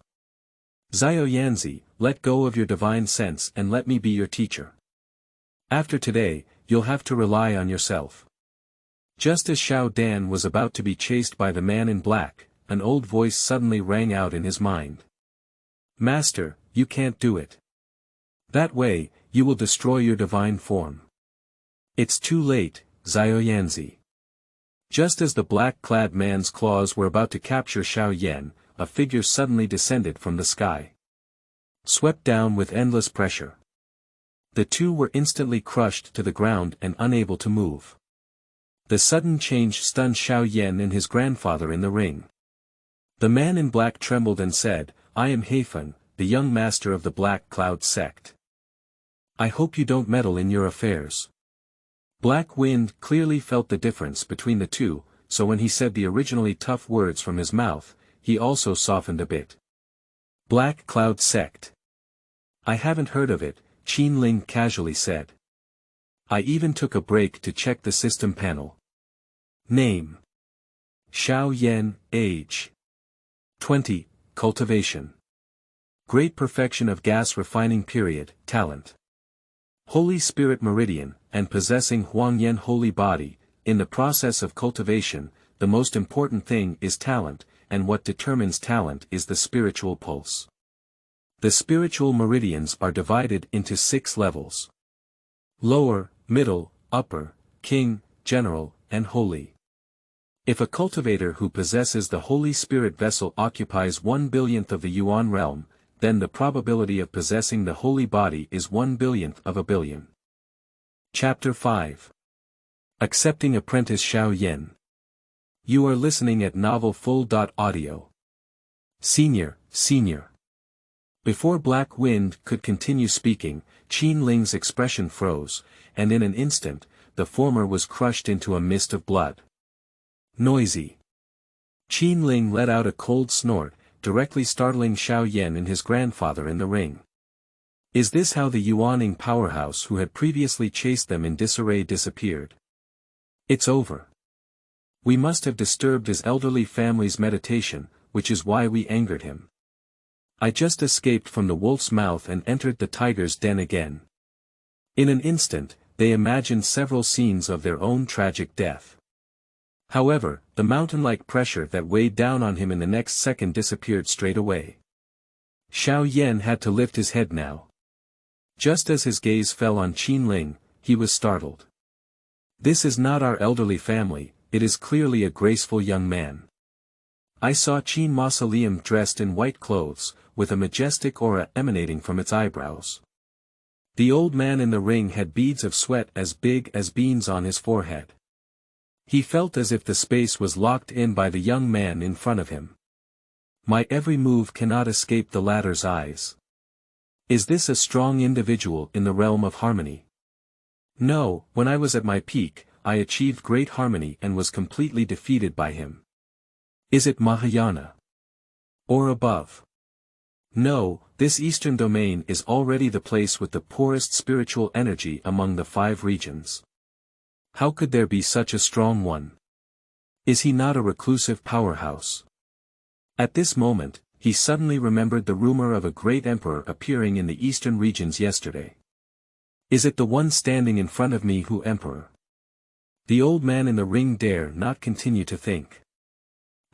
Zhao Yanzi, let go of your divine sense and let me be your teacher. After today, you'll have to rely on yourself. Just as Xiao Dan was about to be chased by the man in black, an old voice suddenly rang out in his mind. Master, you can't do it. That way, you will destroy your divine form. It's too late, Zhao Yanzi. Just as the black-clad man's claws were about to capture Xiao Yan, a figure suddenly descended from the sky. Swept down with endless pressure. The two were instantly crushed to the ground and unable to move. The sudden change stunned Xiao Yan and his grandfather in the ring. The man in black trembled and said, I am Heifan, the young master of the Black Cloud sect. I hope you don't meddle in your affairs. Black Wind clearly felt the difference between the two, so when he said the originally tough words from his mouth, he also softened a bit. Black Cloud sect. I haven't heard of it, Qinling casually said. I even took a break to check the system panel. Name. Xiao Yan, age. 20, cultivation. Great perfection of gas refining period, talent. Holy Spirit meridian, and possessing Huangyan holy body, in the process of cultivation, the most important thing is talent, and what determines talent is the spiritual pulse. The spiritual meridians are divided into 6 levels. Lower, middle, upper, king, general, and holy. If a cultivator who possesses the Holy Spirit vessel occupies 1/1000th of the Yuan realm, then the probability of possessing the holy body is 1/1000th of a billion. Chapter 5. Accepting Apprentice Xiao Yin. You are listening at novelfull.audio. Senior. Before Black Wind could continue speaking, Qinling's expression froze, and in an instant, the former was crushed into a mist of blood. Noisy. Qinling let out a cold snort, directly startling Xiao Yan and his grandfather in the ring. Is this how the Yuaning powerhouse who had previously chased them in disarray disappeared? It's over. We must have disturbed his elderly family's meditation, which is why we angered him. I just escaped from the wolf's mouth and entered the tiger's den again. In an instant, they imagined several scenes of their own tragic death. However, the mountain-like pressure that weighed down on him in the next second disappeared straight away. Xiao Yan had to lift his head now. Just as his gaze fell on Qinling, he was startled. This is not our elderly family, it is clearly a graceful young man. I saw Qinling Mausoleum dressed in white clothes, with a majestic aura emanating from its eyebrows. The old man in the ring had beads of sweat as big as beans on his forehead. He felt as if the space was locked in by the young man in front of him. My every move cannot escape the latter's eyes. Is this a strong individual in the realm of harmony? No, when I was at my peak, I achieved great harmony and was completely defeated by him. Is it Mahayana? Or above? No, this eastern domain is already the place with the poorest spiritual energy among the 5 regions. How could there be such a strong one? Is he not a reclusive powerhouse? At this moment, he suddenly remembered the rumor of a great emperor appearing in the eastern regions yesterday. Is it the one standing in front of me who emperor? The old man in the ring dare not continue to think.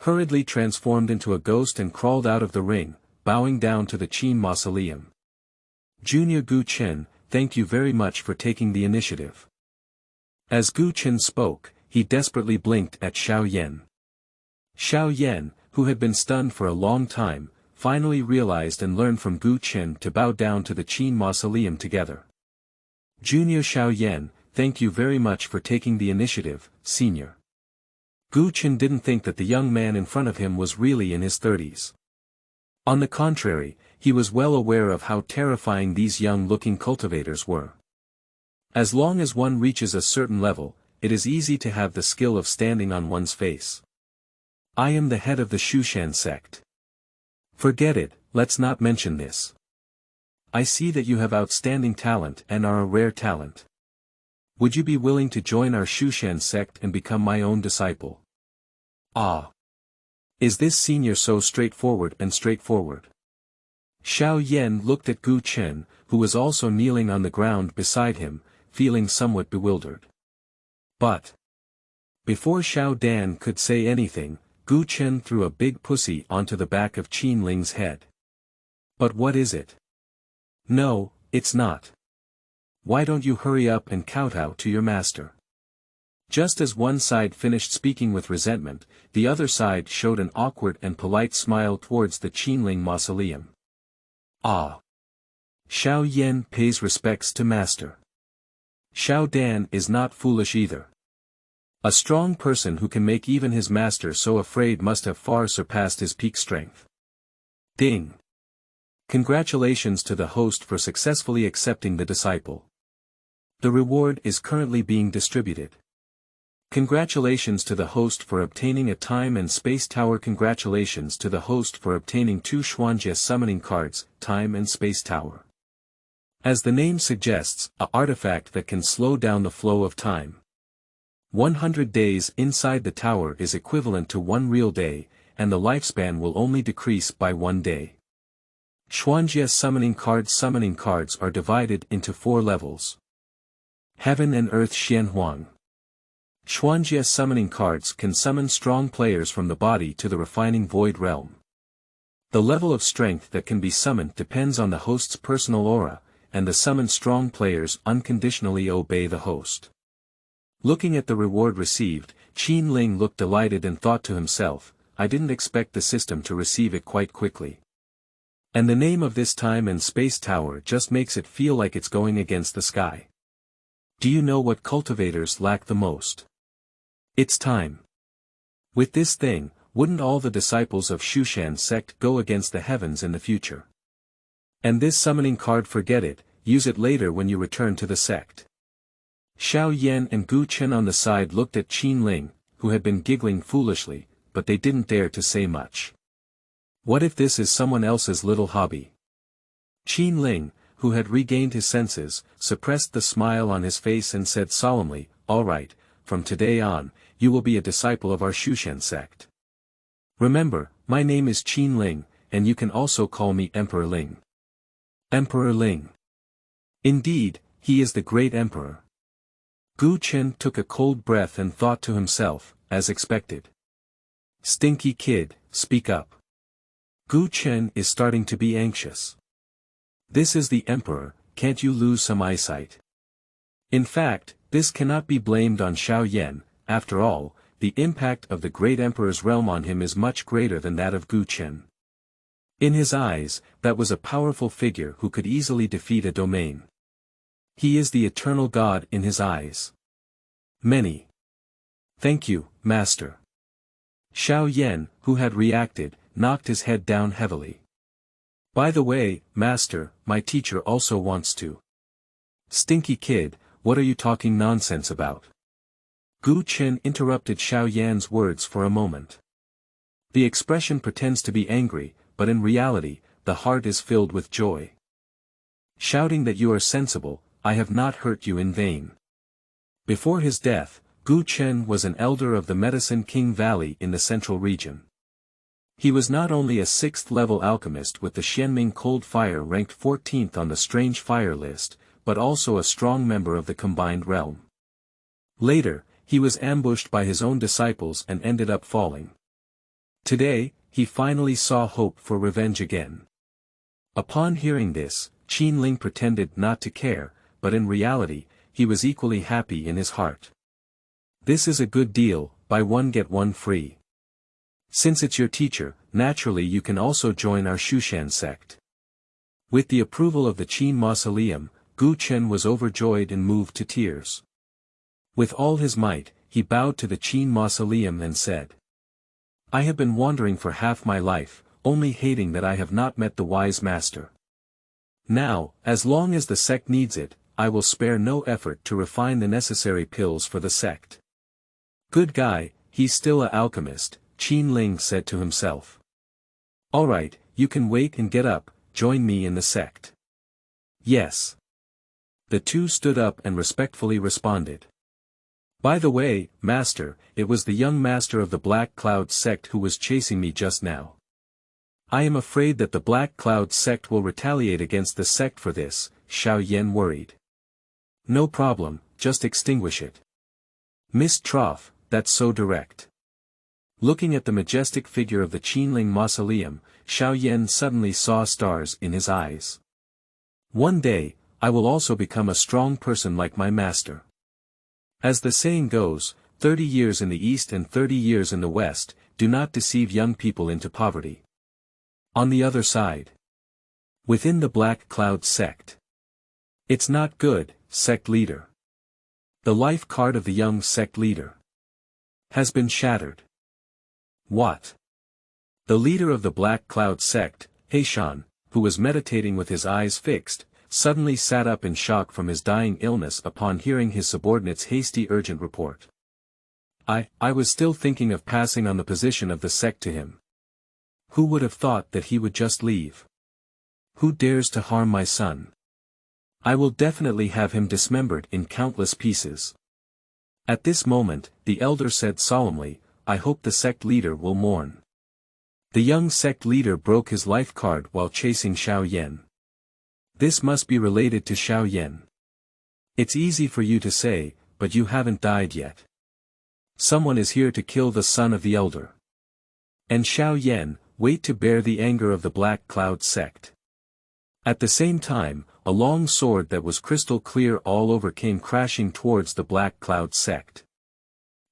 Hurriedly transformed into a ghost and crawled out of the ring, bowing down to the Qin Mausoleum. Junior Gu Chen, thank you very much for taking the initiative. As Gu Chen spoke, he desperately blinked at Xiao Yan. Xiao Yan, who had been stunned for a long time, finally realized and learned from Gu Chen to bow down to the Qin Mausoleum together. Junior Xiao Yan, thank you very much for taking the initiative, senior. Gu Chen didn't think that the young man in front of him was really in his 30s. On the contrary, he was well aware of how terrifying these young-looking cultivators were. As long as one reaches a certain level, it is easy to have the skill of standing on one's face. I am the head of the Shushan sect. Forget it, let's not mention this. I see that you have outstanding talent and are a rare talent. Would you be willing to join our Shushan sect and become my own disciple? Ah! Is this senior so straightforward? Xiao Yan looked at Gu Chen, who was also kneeling on the ground beside him, feeling somewhat bewildered. But before Xiao Dan could say anything, Gu Chen threw a big pussy onto the back of Qinling's head. But what is it? No, it's not. Why don't you hurry up and kowtow to your master? Just as one side finished speaking with resentment, the other side showed an awkward and polite smile towards the Qinling Mausoleum. Ah! Xiao Yan pays respects to master. Xiao Dan is not foolish either. A strong person who can make even his master so afraid must have far surpassed his peak strength. Ding! Congratulations to the host for successfully accepting the disciple. The reward is currently being distributed. Congratulations to the host for obtaining a time and space tower. Congratulations to the host for obtaining 2 Xuanjie summoning cards, time and space tower. As the name suggests, an artifact that can slow down the flow of time. 100 days inside the tower is equivalent to 1 real day, and the lifespan will only decrease by 1 day. Xuanjie summoning cards are divided into 4 levels. Heaven and Earth Xianhuang. Xuanjie summoning cards can summon strong players from the body to the refining void realm. The level of strength that can be summoned depends on the host's personal aura, and the summoned strong players unconditionally obey the host. Looking at the reward received, Qinling looked delighted and thought to himself, I didn't expect the system to receive it quite quickly. And the name of this time and space tower just makes it feel like it's going against the sky. Do you know what cultivators lack the most? It's time. With this thing, wouldn't all the disciples of Shushan sect go against the heavens in the future? And this summoning card, forget it, use it later when you return to the sect. Xiao Yan and Gu Chen on the side looked at Qinling, who had been giggling foolishly, but they didn't dare to say much. What if this is someone else's little hobby? Qinling, who had regained his senses, suppressed the smile on his face and said solemnly, all right, from today on, you will be a disciple of our Shushan sect. Remember, my name is Qinling, and you can also call me Emperor Ling. Emperor Ling. Indeed, he is the great emperor. Gu Chen took a cold breath and thought to himself, as expected. Stinky kid, speak up. Gu Chen is starting to be anxious. This is the emperor, can't you lose some eyesight? In fact, this cannot be blamed on Xiao Yan, after all, the impact of the great emperor's realm on him is much greater than that of Gu Chen. In his eyes, that was a powerful figure who could easily defeat a domain. He is the eternal god in his eyes. Many. Thank you, master. Xiao Yan, who had reacted, knocked his head down heavily. By the way, master, my teacher also wants to. Stinky kid, what are you talking nonsense about? Gu Chen interrupted Xiao Yan's words for a moment. The expression pretends to be angry, but in reality, the heart is filled with joy. Shouting that you are sensible, I have not hurt you in vain. Before his death, Gu Chen was an elder of the Medicine King Valley in the central region. He was not only a 6th-level alchemist with the Xianming Cold Fire ranked 14th on the Strange Fire list, but also a strong member of the Combined Realm. Later, he was ambushed by his own disciples and ended up falling. Today, he finally saw hope for revenge again. Upon hearing this, Qinling pretended not to care, but in reality, he was equally happy in his heart. This is a good deal, buy one get one free. Since it's your teacher, naturally you can also join our Shushan sect. With the approval of the Qinling Mausoleum, Gu Chen was overjoyed and moved to tears. With all his might, he bowed to the Qinling Mausoleum and said, I have been wandering for half my life, only hating that I have not met the wise master. Now, as long as the sect needs it, I will spare no effort to refine the necessary pills for the sect. Good guy, he's still a alchemist, Qinling said to himself. Alright, you can wait and get up, join me in the sect. Yes. The two stood up and respectfully responded. By the way, master, it was the young master of the Black Cloud sect who was chasing me just now. I am afraid that the Black Cloud sect will retaliate against the sect for this, Xiao Yan worried. No problem, just extinguish it. Miss Trough, that's so direct. Looking at the majestic figure of the Qinling Mausoleum, Xiao Yan suddenly saw stars in his eyes. One day, I will also become a strong person like my master. As the saying goes, 30 years in the East and 30 years in the West, do not deceive young people into poverty. On the other side. Within the Black Cloud sect. It's not good, sect leader. The life card of the young sect leader has been shattered. What? The leader of the Black Cloud sect, Shushan, who was meditating with his eyes fixed, suddenly sat up in shock from his dying illness upon hearing his subordinate's hasty urgent report. I was still thinking of passing on the position of the sect to him. Who would have thought that he would just leave? Who dares to harm my son? I will definitely have him dismembered in countless pieces. At this moment, the elder said solemnly, I hope the sect leader will mourn. The young sect leader broke his life card while chasing Xiao Yan. This must be related to Xiao Yan. It's easy for you to say, but you haven't died yet. Someone is here to kill the son of the elder. And Xiao Yan, wait to bear the anger of the Black Cloud sect. At the same time, a long sword that was crystal clear all over came crashing towards the Black Cloud sect.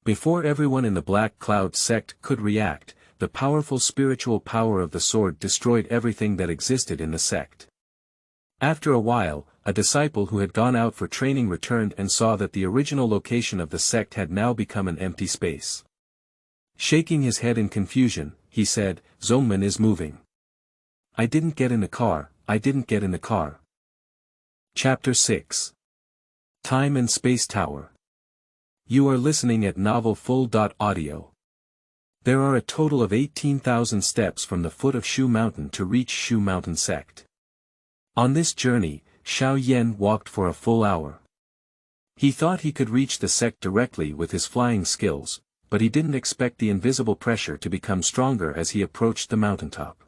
Before everyone in the Black Cloud sect could react, the powerful spiritual power of the sword destroyed everything that existed in the sect. After a while, a disciple who had gone out for training returned and saw that the original location of the sect had now become an empty space. Shaking his head in confusion, he said, "Zongmen is moving. I didn't get in the car, I didn't get in the car." Chapter 6. Time and Space Tower. You are listening at novelfull.audio. There are a total of 18,000 steps from the foot of Shu Mountain to reach Shu Mountain Sect. On this journey, Xiao Yan walked for a full hour. He thought he could reach the sect directly with his flying skills, but he didn't expect the invisible pressure to become stronger as he approached the mountaintop.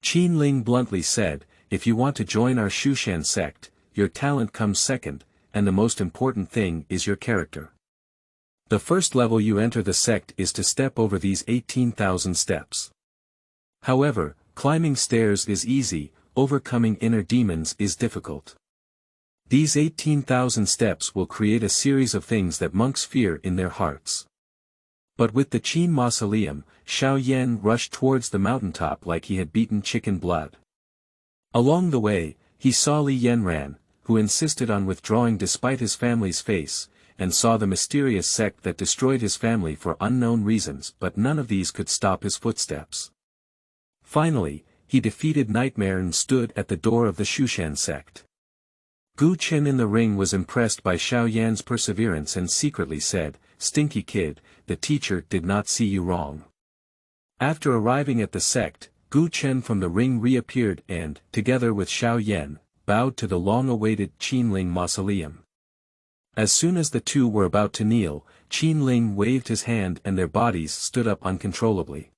Qinling bluntly said, "If you want to join our Shushan sect, your talent comes second, and the most important thing is your character. The first level you enter the sect is to step over these 18,000 steps. However, climbing stairs is easy, overcoming inner demons is difficult. These 18,000 steps will create a series of things that monks fear in their hearts." But with the Qinling Mausoleum, Xiao Yan rushed towards the mountaintop like he had beaten chicken blood. Along the way, he saw Li Yanran, who insisted on withdrawing despite his family's face, and saw the mysterious sect that destroyed his family for unknown reasons, but none of these could stop his footsteps. Finally, he defeated Nightmare and stood at the door of the Shushan sect. Gu Chen in the ring was impressed by Xiao Yan's perseverance and secretly said, "Stinky kid, the teacher did not see you wrong." After arriving at the sect, Gu Chen from the ring reappeared and, together with Xiao Yan, bowed to the long-awaited Qinling Mausoleum. As soon as the two were about to kneel, Qinling waved his hand and their bodies stood up uncontrollably.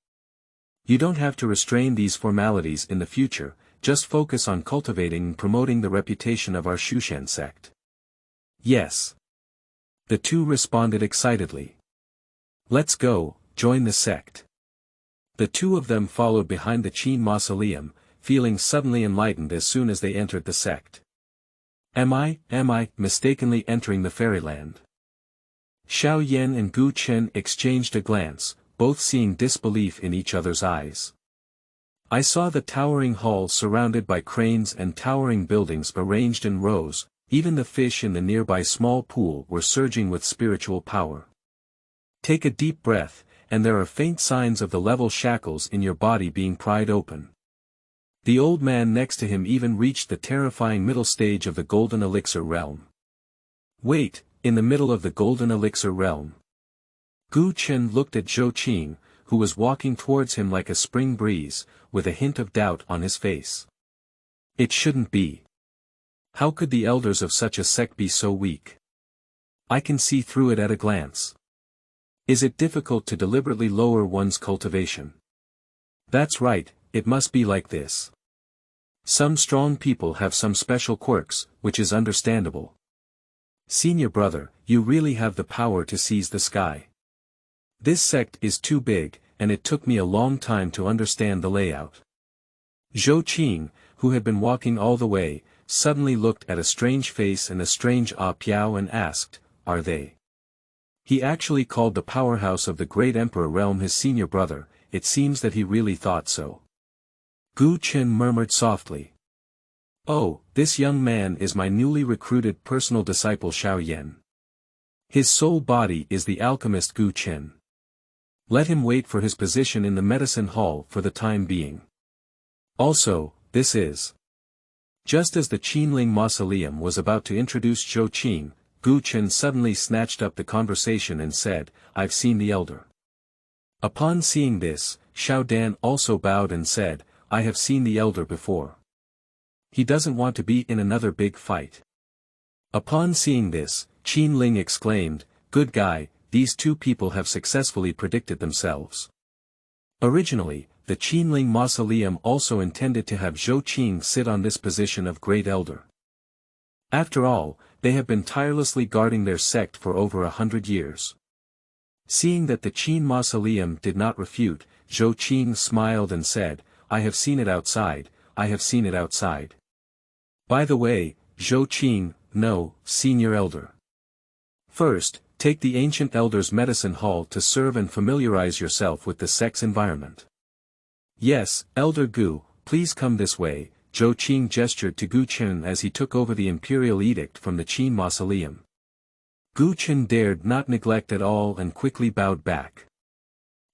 "You don't have to restrain these formalities in the future, just focus on cultivating and promoting the reputation of our Shushan sect." "Yes." The two responded excitedly. "Let's go, join the sect." The two of them followed behind the Qinling Mausoleum, feeling suddenly enlightened as soon as they entered the sect. Am I mistakenly entering the fairyland?" Xiao Yan and Gu Chen exchanged a glance, both seeing disbelief in each other's eyes. "I saw the towering hall surrounded by cranes and towering buildings arranged in rows, even the fish in the nearby small pool were surging with spiritual power. Take a deep breath, and there are faint signs of the level shackles in your body being pried open." The old man next to him even reached the terrifying middle stage of the Golden Elixir realm. "Wait, in the middle of the Golden Elixir realm?" Gu Chen looked at Zhou Qing, who was walking towards him like a spring breeze, with a hint of doubt on his face. "It shouldn't be. How could the elders of such a sect be so weak? I can see through it at a glance. Is it difficult to deliberately lower one's cultivation? That's right, it must be like this. Some strong people have some special quirks, which is understandable. Senior brother, you really have the power to seize the sky. This sect is too big, and it took me a long time to understand the layout." Zhou Qing, who had been walking all the way, suddenly looked at a strange face and a strange Piao and asked, "Are they?" He actually called the powerhouse of the great emperor realm his senior brother. It seems that he really thought so. Gu Chen murmured softly. "Oh, this young man is my newly recruited personal disciple Xiao Yan. His soul body is the alchemist Gu Chen. Let him wait for his position in the medicine hall for the time being. Also, this is..." Just as the Qinling Mausoleum was about to introduce Zhou Qing, Gu Chen suddenly snatched up the conversation and said, "I've seen the elder." Upon seeing this, Xiao Dan also bowed and said, "I have seen the elder before. He doesn't want to be in another big fight." Upon seeing this, Qinling exclaimed, "Good guy, these two people have successfully predicted themselves." Originally, the Qinling Mausoleum also intended to have Zhou Qing sit on this position of great elder. After all, they have been tirelessly guarding their sect for over 100 years. Seeing that the Qin Mausoleum did not refute, Zhao Qing smiled and said, I have seen it outside, I have seen it outside. By the way, Zhao Qing, no, Senior Elder. First, take the Ancient Elder's Medicine Hall to serve and familiarize yourself with the sect's environment. Yes, Elder Gu, please come this way, Zhao Qing gestured to Gu Chen as he took over the imperial edict from the Qin Mausoleum. Gu Chen dared not neglect at all and quickly bowed back.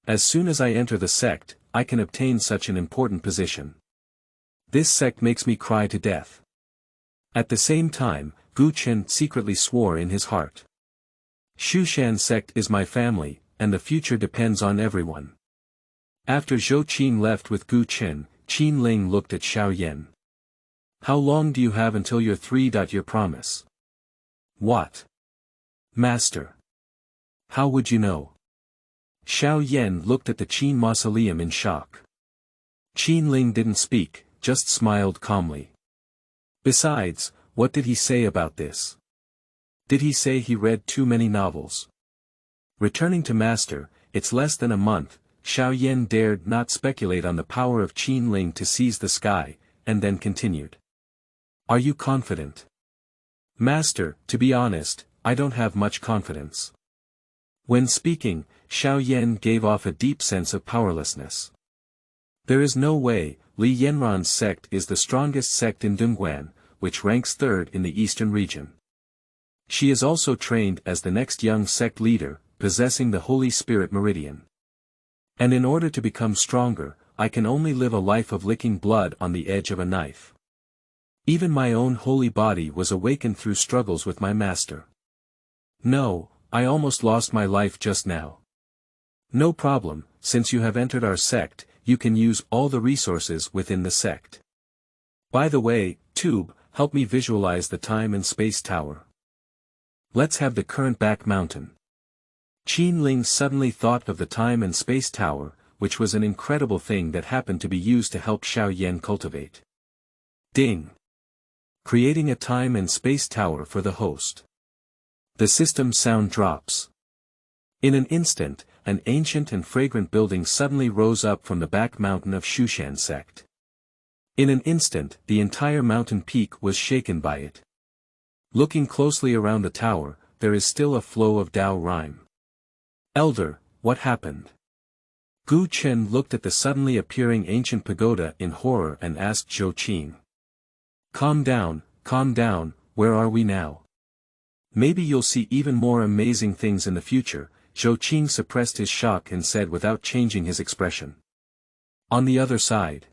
As soon as I enter the sect, I can obtain such an important position. This sect makes me cry to death. At the same time, Gu Chen secretly swore in his heart. Shushan sect is my family, and the future depends on everyone. After Zhao Qing left with Gu Chen, Qinling looked at Xiao Yan. How long do you have until your your promise? What? Master. How would you know? Xiao Yan looked at the Qin Mausoleum in shock. Qinling didn't speak, just smiled calmly. Besides, what did he say about this? Did he say he read too many novels? Returning to Master, it's less than a month, Xiao Yan dared not speculate on the power of Qinling to seize the sky, and then continued. Are you confident? Master, to be honest, I don't have much confidence. When speaking, Xiao Yan gave off a deep sense of powerlessness. There is no way, Li Yanran's sect is the strongest sect in Dongguan, which ranks third in the eastern region. She is also trained as the next young sect leader, possessing the Holy Spirit Meridian. And in order to become stronger, I can only live a life of licking blood on the edge of a knife. Even my own holy body was awakened through struggles with my master. No, I almost lost my life just now. No problem, since you have entered our sect, you can use all the resources within the sect. By the way, Tube, help me visualize the time and space tower. Let's have the current back mountain. Qinling suddenly thought of the time and space tower, which was an incredible thing that happened to be used to help Xiao Yan cultivate. Ding! Creating a time and space tower for the host. The system sound drops. In an instant, an ancient and fragrant building suddenly rose up from the back mountain of Shushan sect. In an instant, the entire mountain peak was shaken by it. Looking closely around the tower, there is still a flow of Dao rhyme. Elder, what happened? Gu Chen looked at the suddenly appearing ancient pagoda in horror and asked Zhao Qing. Calm down, where are we now? Maybe you'll see even more amazing things in the future, Zhao Qing suppressed his shock and said without changing his expression. On the other side.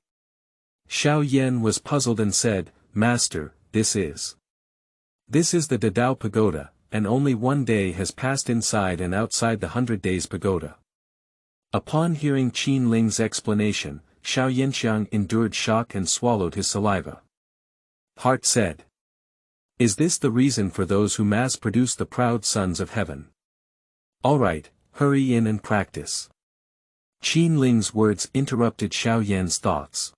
Xiao Yan was puzzled and said, Master, this is the Dadao Pagoda, and only 1 day has passed inside and outside the 100 Days Pagoda. Upon hearing Qinling's explanation, Xiao Yanxiang endured shock and swallowed his saliva. Heart said. Is this the reason for those who mass-produce the proud sons of heaven? Alright, hurry in and practice. Qinling's words interrupted Xiao Yan's thoughts.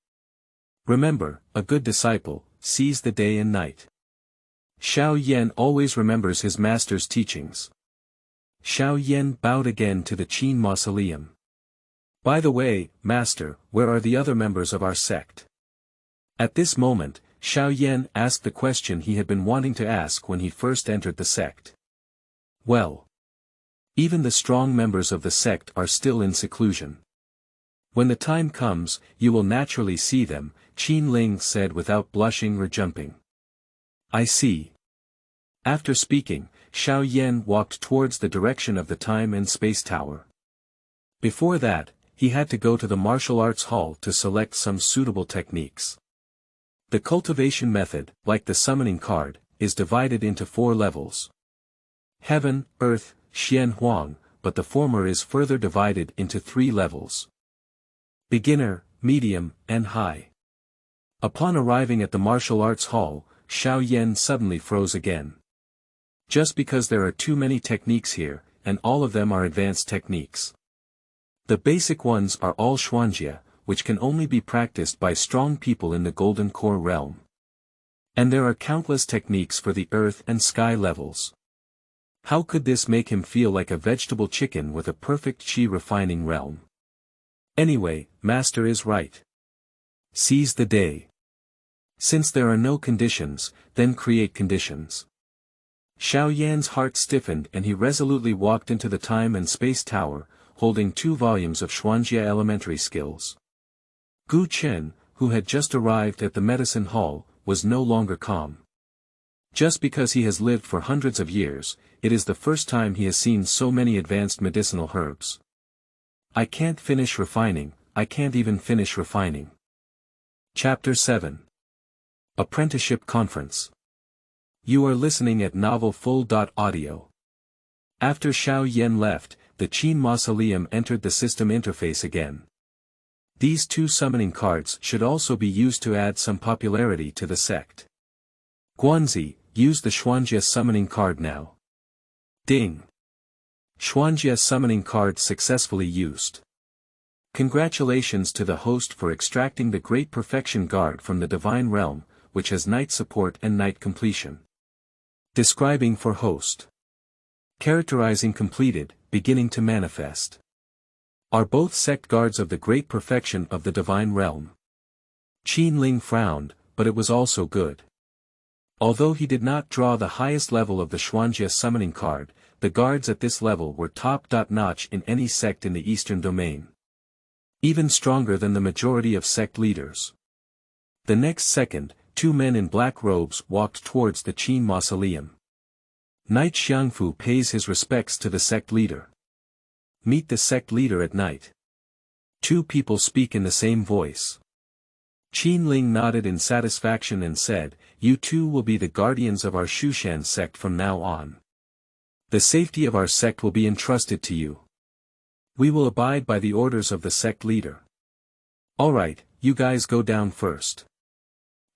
Remember, a good disciple, sees the day and night. Xiao Yan always remembers his master's teachings. Xiao Yan bowed again to the Qin Mausoleum. By the way, Master, where are the other members of our sect? At this moment, Xiao Yan asked the question he had been wanting to ask when he first entered the sect. Well, even the strong members of the sect are still in seclusion. When the time comes, you will naturally see them, Qinling said without blushing or jumping. I see. After speaking, Xiao Yan walked towards the direction of the time and space tower. Before that, he had to go to the martial arts hall to select some suitable techniques. The cultivation method, like the summoning card, is divided into 4 levels. Heaven, Earth, Xian Huang, but the former is further divided into 3 levels. Beginner, Medium, and High. Upon arriving at the martial arts hall, Xiao Yan suddenly froze again. Just because there are too many techniques here, and all of them are advanced techniques. The basic ones are all Xuanjia, which can only be practiced by strong people in the Golden Core realm. And there are countless techniques for the earth and sky levels. How could this make him feel like a vegetable chicken with a perfect qi refining realm? Anyway, Master is right. Seize the day. Since there are no conditions, then create conditions. Xiao Yan's heart stiffened and he resolutely walked into the time and space tower, holding 2 volumes of Xuanjia elementary skills. Gu Chen, who had just arrived at the medicine hall, was no longer calm. Just because he has lived for hundreds of years, it is the first time he has seen so many advanced medicinal herbs. I can't finish refining, I can't even finish refining. Chapter 7. Apprenticeship Conference. You are listening at Novel Full.audio. After Xiao Yan left, the Qinling Mausoleum entered the system interface again. These 2 summoning cards should also be used to add some popularity to the sect. Guanzi, use the Xuanjia summoning card now. Ding. Xuanjia summoning card successfully used. Congratulations to the host for extracting the Great Perfection Guard from the Divine Realm, which has night support and night completion. Describing for host. Characterizing completed, beginning to manifest. Are both sect guards of the Great Perfection of the Divine Realm? Qinling frowned, but it was also good. Although he did not draw the highest level of the Xuanjia summoning card, the guards at this level were top-notch in any sect in the Eastern Domain. Even stronger than the majority of sect leaders. The next second, 2 men in black robes walked towards the Qinling Mausoleum. Knight Xiangfu pays his respects to the sect leader. Meet the sect leader at night. 2 people speak in the same voice. Qinling nodded in satisfaction and said, "You 2 will be the guardians of our Shushan sect from now on. The safety of our sect will be entrusted to you. We will abide by the orders of the sect leader. Alright, you guys go down first."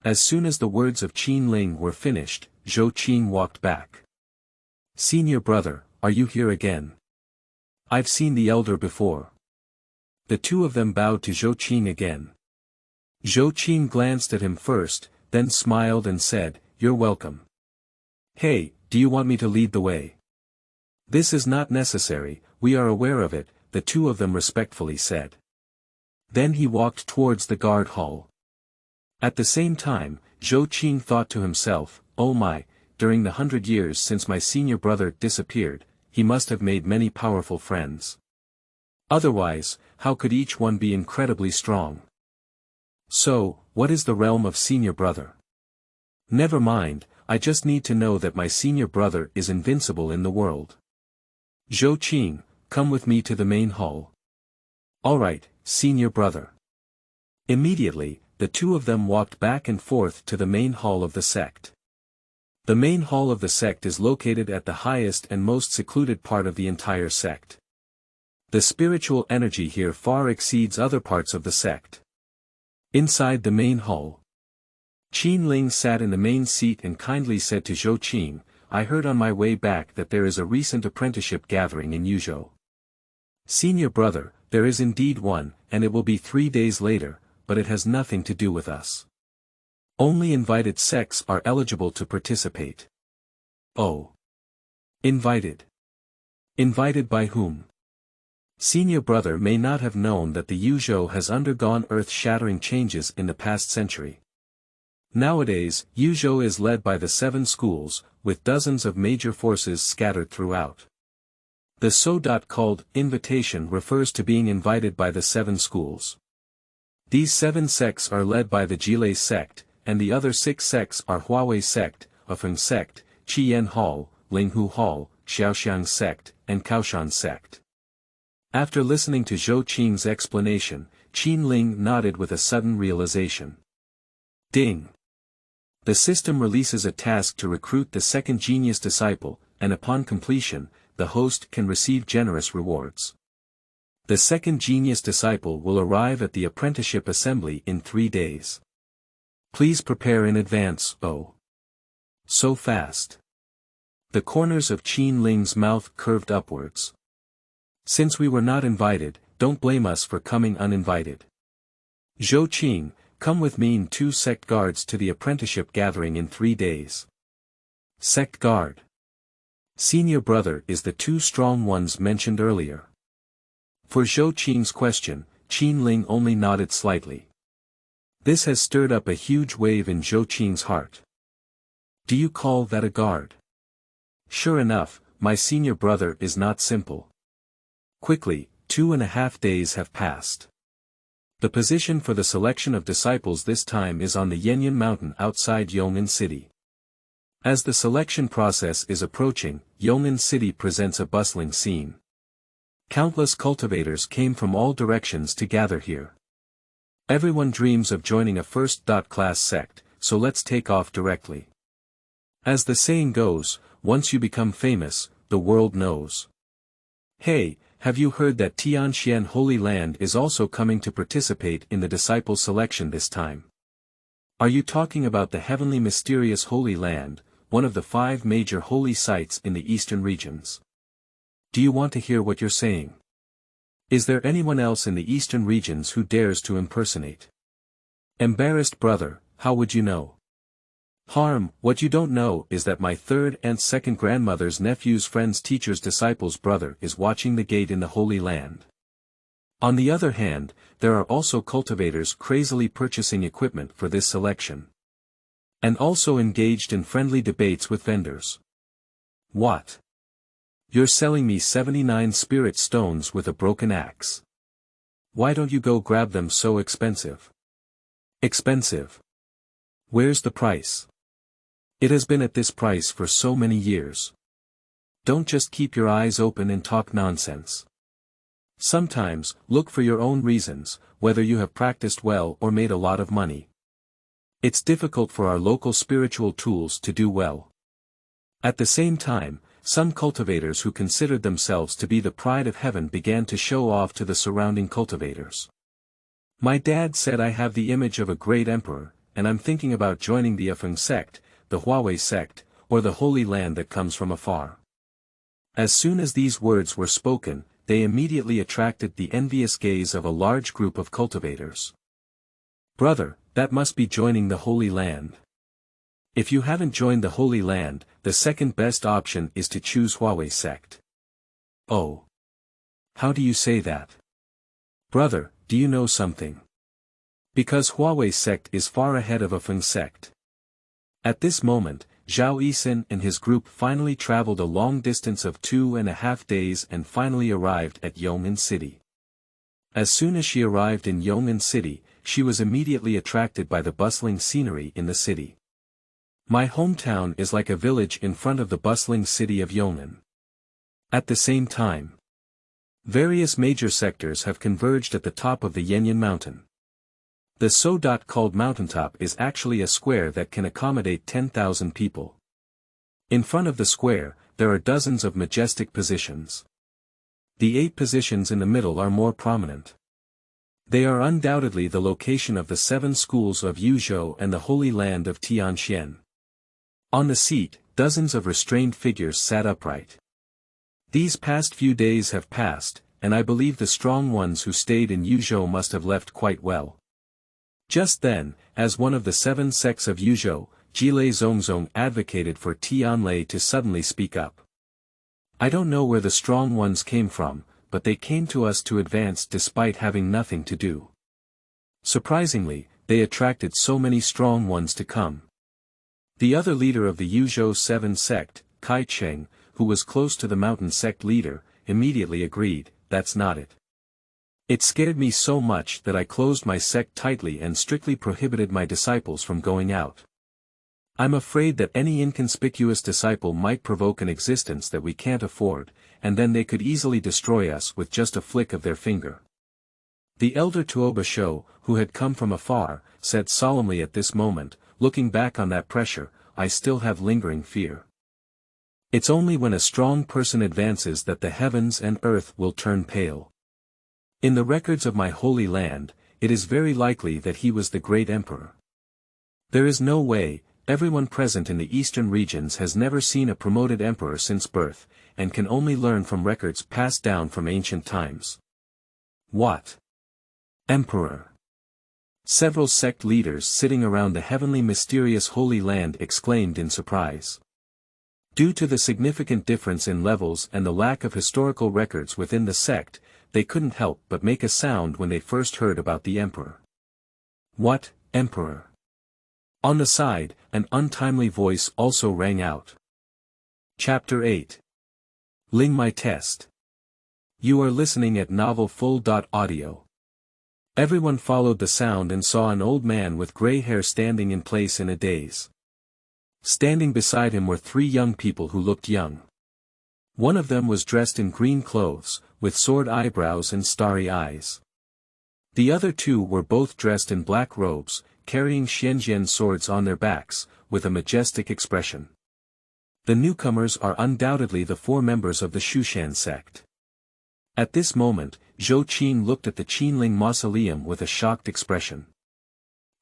As soon as the words of Qinling were finished, Zhou Qing walked back. "Senior brother, are you here again? I've seen the elder before." The 2 of them bowed to Zhou Qing again. Zhou Qing glanced at him first, then smiled and said, "You're welcome." "Hey, do you want me to lead the way?" "This is not necessary, we are aware of it," the 2 of them respectfully said. Then he walked towards the guard hall. At the same time, Zhou Qing thought to himself, "Oh my, during the 100 years since my senior brother disappeared, he must have made many powerful friends. Otherwise, how could each one be incredibly strong? So, what is the realm of senior brother? Never mind, I just need to know that my senior brother is invincible in the world. Zhou Qing, come with me to the main hall." "Alright, senior brother." Immediately, the 2 of them walked back and forth to the main hall of the sect. The main hall of the sect is located at the highest and most secluded part of the entire sect. The spiritual energy here far exceeds other parts of the sect. Inside the main hall, Qinling sat in the main seat and kindly said to Zhou Qing, "I heard on my way back that there is a recent apprenticeship gathering in Yuzhou." "Senior brother, there is indeed one, and it will be 3 days later, but it has nothing to do with us. Only invited sects are eligible to participate." "Oh. Invited. Invited by whom?" Senior brother may not have known that the Yuzhou has undergone earth-shattering changes in the past century. Nowadays, Yuzhou is led by the 7 schools, with dozens of major forces scattered throughout. The so-called invitation refers to being invited by the 7 schools. These 7 sects are led by the Jilei sect, and the other 6 sects are Huawei sect, Afeng sect, Qiyan Hall, Linghu Hall, Xiaoxiang sect, and Kaoshan sect. After listening to Zhou Qing's explanation, Qinling nodded with a sudden realization. Ding! The system releases a task to recruit the second genius disciple, and upon completion, the host can receive generous rewards. The second genius disciple will arrive at the apprenticeship assembly in 3 days. Please prepare in advance, oh. So fast. The corners of Qinling's mouth curved upwards. Since we were not invited, don't blame us for coming uninvited. Zhou Qing, come with me and 2 sect guards to the apprenticeship gathering in 3 days. Sect guard. Senior brother is the two strong ones mentioned earlier. For Zhou Qing's question, Qinling only nodded slightly. This has stirred up a huge wave in Zhou Qing's heart. Do you call that a guard? Sure enough, my senior brother is not simple. Quickly, 2.5 days have passed. The position for the selection of disciples this time is on the Yanyan mountain outside Yong'an City. As the selection process is approaching, Yong'an City presents a bustling scene. Countless cultivators came from all directions to gather here. Everyone dreams of joining a first-class sect, so let's take off directly. As the saying goes, once you become famous, the world knows. Hey, have you heard that Tianxian Holy Land is also coming to participate in the disciple selection this time? Are you talking about the heavenly mysterious Holy Land, one of the 5 major holy sites in the eastern regions? Do you want to hear what you're saying? Is there anyone else in the eastern regions who dares to impersonate? Embarrassed brother, how would you know? Harm, what you don't know is that my third and second grandmother's nephew's friend's teacher's disciple's brother is watching the gate in the Holy Land. On the other hand, there are also cultivators crazily purchasing equipment for this selection. And also engaged in friendly debates with vendors. What? You're selling me 79 spirit stones with a broken axe. Why don't you go grab them so expensive? Expensive? Where's the price? It has been at this price for so many years. Don't just keep your eyes open and talk nonsense. Sometimes, look for your own reasons, whether you have practiced well or made a lot of money. It's difficult for our local spiritual tools to do well. At the same time, some cultivators who considered themselves to be the pride of heaven began to show off to the surrounding cultivators. My dad said I have the image of a great emperor, and I'm thinking about joining the Afeng sect, the Huawei sect, or the Holy Land that comes from afar. As soon as these words were spoken, they immediately attracted the envious gaze of a large group of cultivators. Brother, that must be joining the Holy Land. If you haven't joined the Holy Land, the second best option is to choose Huawei sect. Oh. How do you say that? Brother, do you know something? Because Huawei sect is far ahead of Afeng sect. At this moment, Zhao Yisin and his group finally traveled a long distance of 2.5 days and finally arrived at Yong'an City. As soon as she arrived in Yong'an City, she was immediately attracted by the bustling scenery in the city. My hometown is like a village in front of the bustling city of Yong'an. At the same time, various major sectors have converged at the top of the Yanyan mountain. The so-called mountaintop is actually a square that can accommodate 10,000 people. In front of the square, there are dozens of majestic positions. The 8 positions in the middle are more prominent. They are undoubtedly the location of the 7 schools of Yuzhou and the Holy Land of Tianxian. On the seat, dozens of restrained figures sat upright. These past few days have passed, and I believe the strong ones who stayed in Yuzhou must have left quite well. Just then, as one of the 7 sects of Yuzhou, Jilei Zongzong advocated for Tianlei to suddenly speak up. I don't know where the strong ones came from, but they came to us to advance despite having nothing to do. Surprisingly, they attracted so many strong ones to come. The other leader of the Yuzhou 7 sect, Kai Cheng, who was close to the mountain sect leader, immediately agreed, that's not it. It scared me so much that I closed my sect tightly and strictly prohibited my disciples from going out. I'm afraid that any inconspicuous disciple might provoke an existence that we can't afford, and then they could easily destroy us with just a flick of their finger. The elder Tuoba Shou, who had come from afar, said solemnly at this moment, looking back on that pressure, I still have lingering fear. It's only when a strong person advances that the heavens and earth will turn pale. In the records of my holy land, it is very likely that he was the great emperor. There is no way, everyone present in the eastern regions has never seen a promoted emperor since birth, and can only learn from records passed down from ancient times. What? Emperor? Several sect leaders sitting around the heavenly mysterious holy land exclaimed in surprise. Due to the significant difference in levels and the lack of historical records within the sect, they couldn't help but make a sound when they first heard about the emperor. What, emperor? On the side, an untimely voice also rang out. Chapter 8. Ling My Test. You are listening at novelfull.audio. Everyone followed the sound and saw an old man with gray hair standing in place in a daze. Standing beside him were three young people who looked young. One of them was dressed in green clothes, with sword eyebrows and starry eyes. The other two were both dressed in black robes, carrying Xianjian swords on their backs, with a majestic expression. The newcomers are undoubtedly the four members of the Shushan sect. At this moment, Zhao Qin looked at the Qinling Mausoleum with a shocked expression.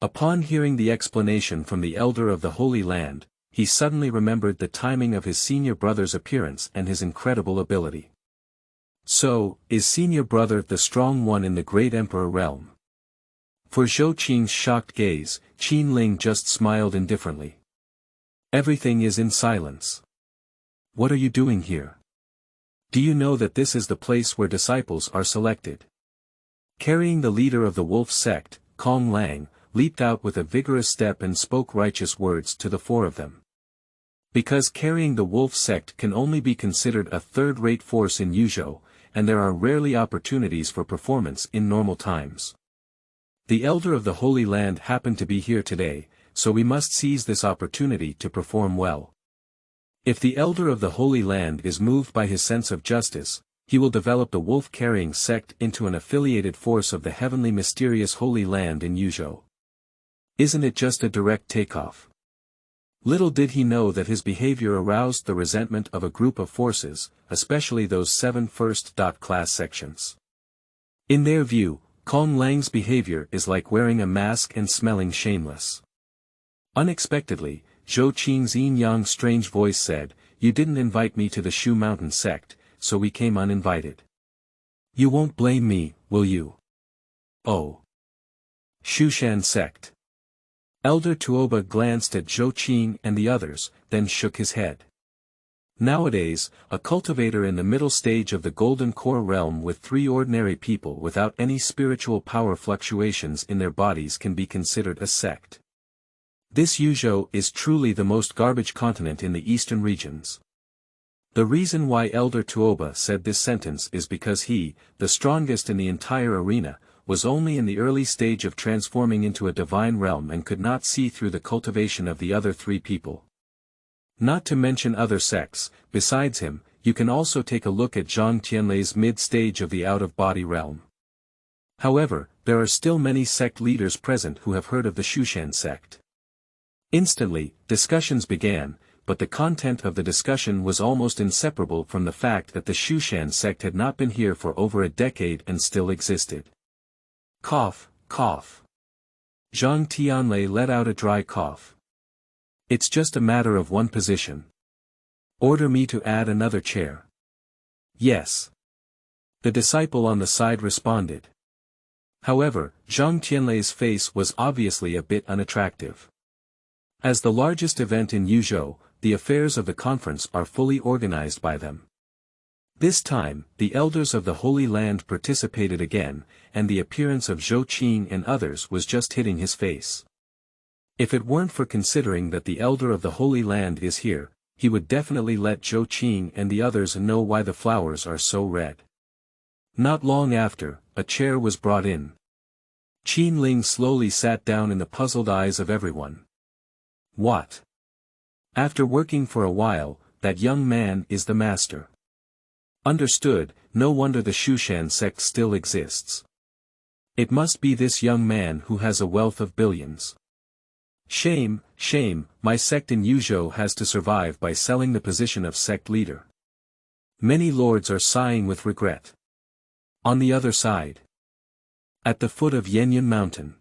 Upon hearing the explanation from the elder of the Holy Land, he suddenly remembered the timing of his senior brother's appearance and his incredible ability. So, is senior brother the strong one in the great emperor realm? For Zhao Qin's shocked gaze, Qinling just smiled indifferently. Everything is in silence. What are you doing here? Do you know that this is the place where disciples are selected? Carrying the leader of the wolf sect, Kong Lang, leaped out with a vigorous step and spoke righteous words to the four of them. Because carrying the wolf sect can only be considered a third-rate force in Yuzhou, and there are rarely opportunities for performance in normal times. The elder of the Holy Land happened to be here today, so we must seize this opportunity to perform well. If the elder of the Holy Land is moved by his sense of justice, he will develop the wolf-carrying sect into an affiliated force of the heavenly mysterious Holy Land in Yuzhou. Isn't it just a direct takeoff? Little did he know that his behavior aroused the resentment of a group of forces, especially those 7 first-class sections. In their view, Kong Lang's behavior is like wearing a mask and smelling shameless. Unexpectedly, Zhao Qin's yin-yang strange voice said, "You didn't invite me to the Shu Mountain sect, so we came uninvited. You won't blame me, will you?" Oh. Shushan sect. Elder Tuoba glanced at Zhao Qin and the others, then shook his head. Nowadays, a cultivator in the middle stage of the Golden Core realm with 3 ordinary people without any spiritual power fluctuations in their bodies can be considered a sect. This Yuzhou is truly the most garbage continent in the eastern regions. The reason why Elder Tuoba said this sentence is because he, the strongest in the entire arena, was only in the early stage of transforming into a divine realm and could not see through the cultivation of the other 3 people. Not to mention other sects, besides him, you can also take a look at Zhang Tianlei's mid-stage of the out-of-body realm. However, there are still many sect leaders present who have heard of the Shushan sect. Instantly, discussions began, but the content of the discussion was almost inseparable from the fact that the Shushan sect had not been here for over a decade and still existed. Cough, cough. Zhang Tianlei let out a dry cough. It's just a matter of one position. Order me to add another chair. Yes. The disciple on the side responded. However, Zhang Tianlei's face was obviously a bit unattractive. As the largest event in Yuzhou, the affairs of the conference are fully organized by them. This time, the elders of the Holy Land participated again, and the appearance of Zhao Qin and others was just hitting his face. If it weren't for considering that the elder of the Holy Land is here, he would definitely let Zhao Qin and the others know why the flowers are so red. Not long after, a chair was brought in. Qinling slowly sat down in the puzzled eyes of everyone. What? After working for a while, that young man is the master. Understood, no wonder the Shushan sect still exists. It must be this young man who has a wealth of billions. Shame, shame, my sect in Yuzhou has to survive by selling the position of sect leader. Many lords are sighing with regret. On the other side. At the foot of Yanyan Mountain.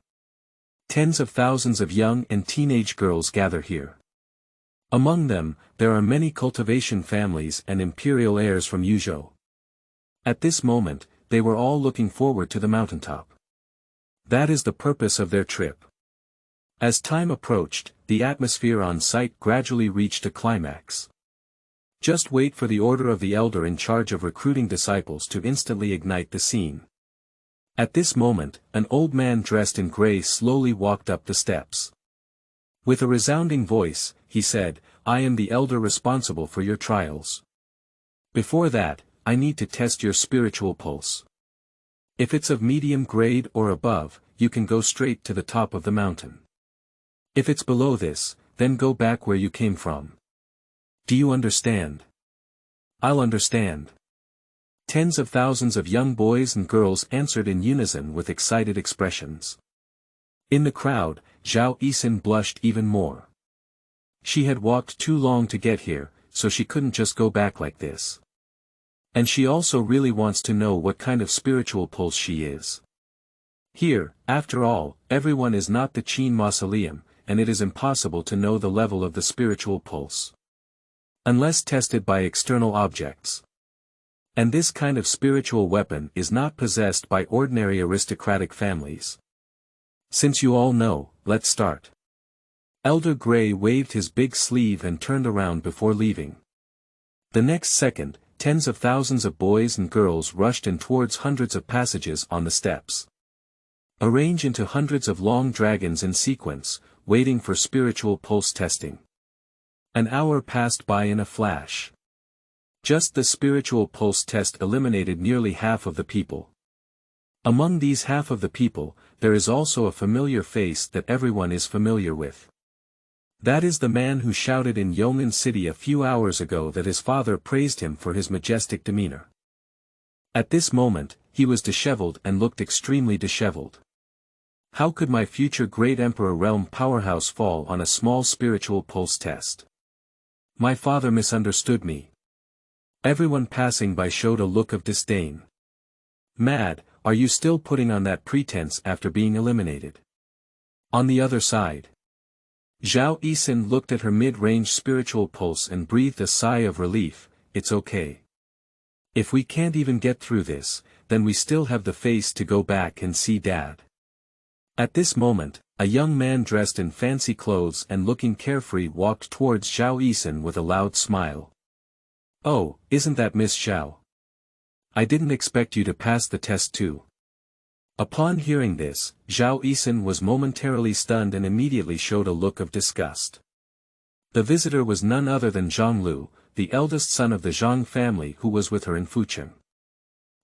Tens of thousands of young and teenage girls gather here. Among them, there are many cultivation families and imperial heirs from Yuzhou. At this moment, they were all looking forward to the mountaintop. That is the purpose of their trip. As time approached, the atmosphere on site gradually reached a climax. Just wait for the order of the elder in charge of recruiting disciples to instantly ignite the scene. At this moment, an old man dressed in gray slowly walked up the steps. With a resounding voice, he said, "I am the elder responsible for your trials. Before that, I need to test your spiritual pulse. If it's of medium grade or above, you can go straight to the top of the mountain. If it's below this, then go back where you came from. Do you understand?" "I'll understand." Tens of thousands of young boys and girls answered in unison with excited expressions. In the crowd, Zhao Yisin blushed even more. She had walked too long to get here, so she couldn't just go back like this. And she also really wants to know what kind of spiritual pulse she is. Here, after all, everyone is not the Qinling Mausoleum, and it is impossible to know the level of the spiritual pulse, unless tested by external objects. And this kind of spiritual weapon is not possessed by ordinary aristocratic families. Since you all know, let's start. Elder Gray waved his big sleeve and turned around before leaving. The next second, tens of thousands of boys and girls rushed in towards hundreds of passages on the steps. Arranged into hundreds of long dragons in sequence, waiting for spiritual pulse testing. An hour passed by in a flash. Just the spiritual pulse test eliminated nearly half of the people. Among these half of the people, there is also a familiar face that everyone is familiar with. That is the man who shouted in Yong'an City a few hours ago that his father praised him for his majestic demeanor. At this moment, he was disheveled and looked extremely disheveled. How could my future great emperor realm powerhouse fall on a small spiritual pulse test? My father misunderstood me. Everyone passing by showed a look of disdain. Mad, are you still putting on that pretense after being eliminated? On the other side, Zhao Yisin looked at her mid-range spiritual pulse and breathed a sigh of relief. It's okay. If we can't even get through this, then we still have the face to go back and see Dad. At this moment, a young man dressed in fancy clothes and looking carefree walked towards Zhao Yisin with a loud smile. "Oh, isn't that Miss Xiao? I didn't expect you to pass the test too." Upon hearing this, Zhao Yisin was momentarily stunned and immediately showed a look of disgust. The visitor was none other than Zhang Lu, the eldest son of the Zhang family who was with her in Fucheng.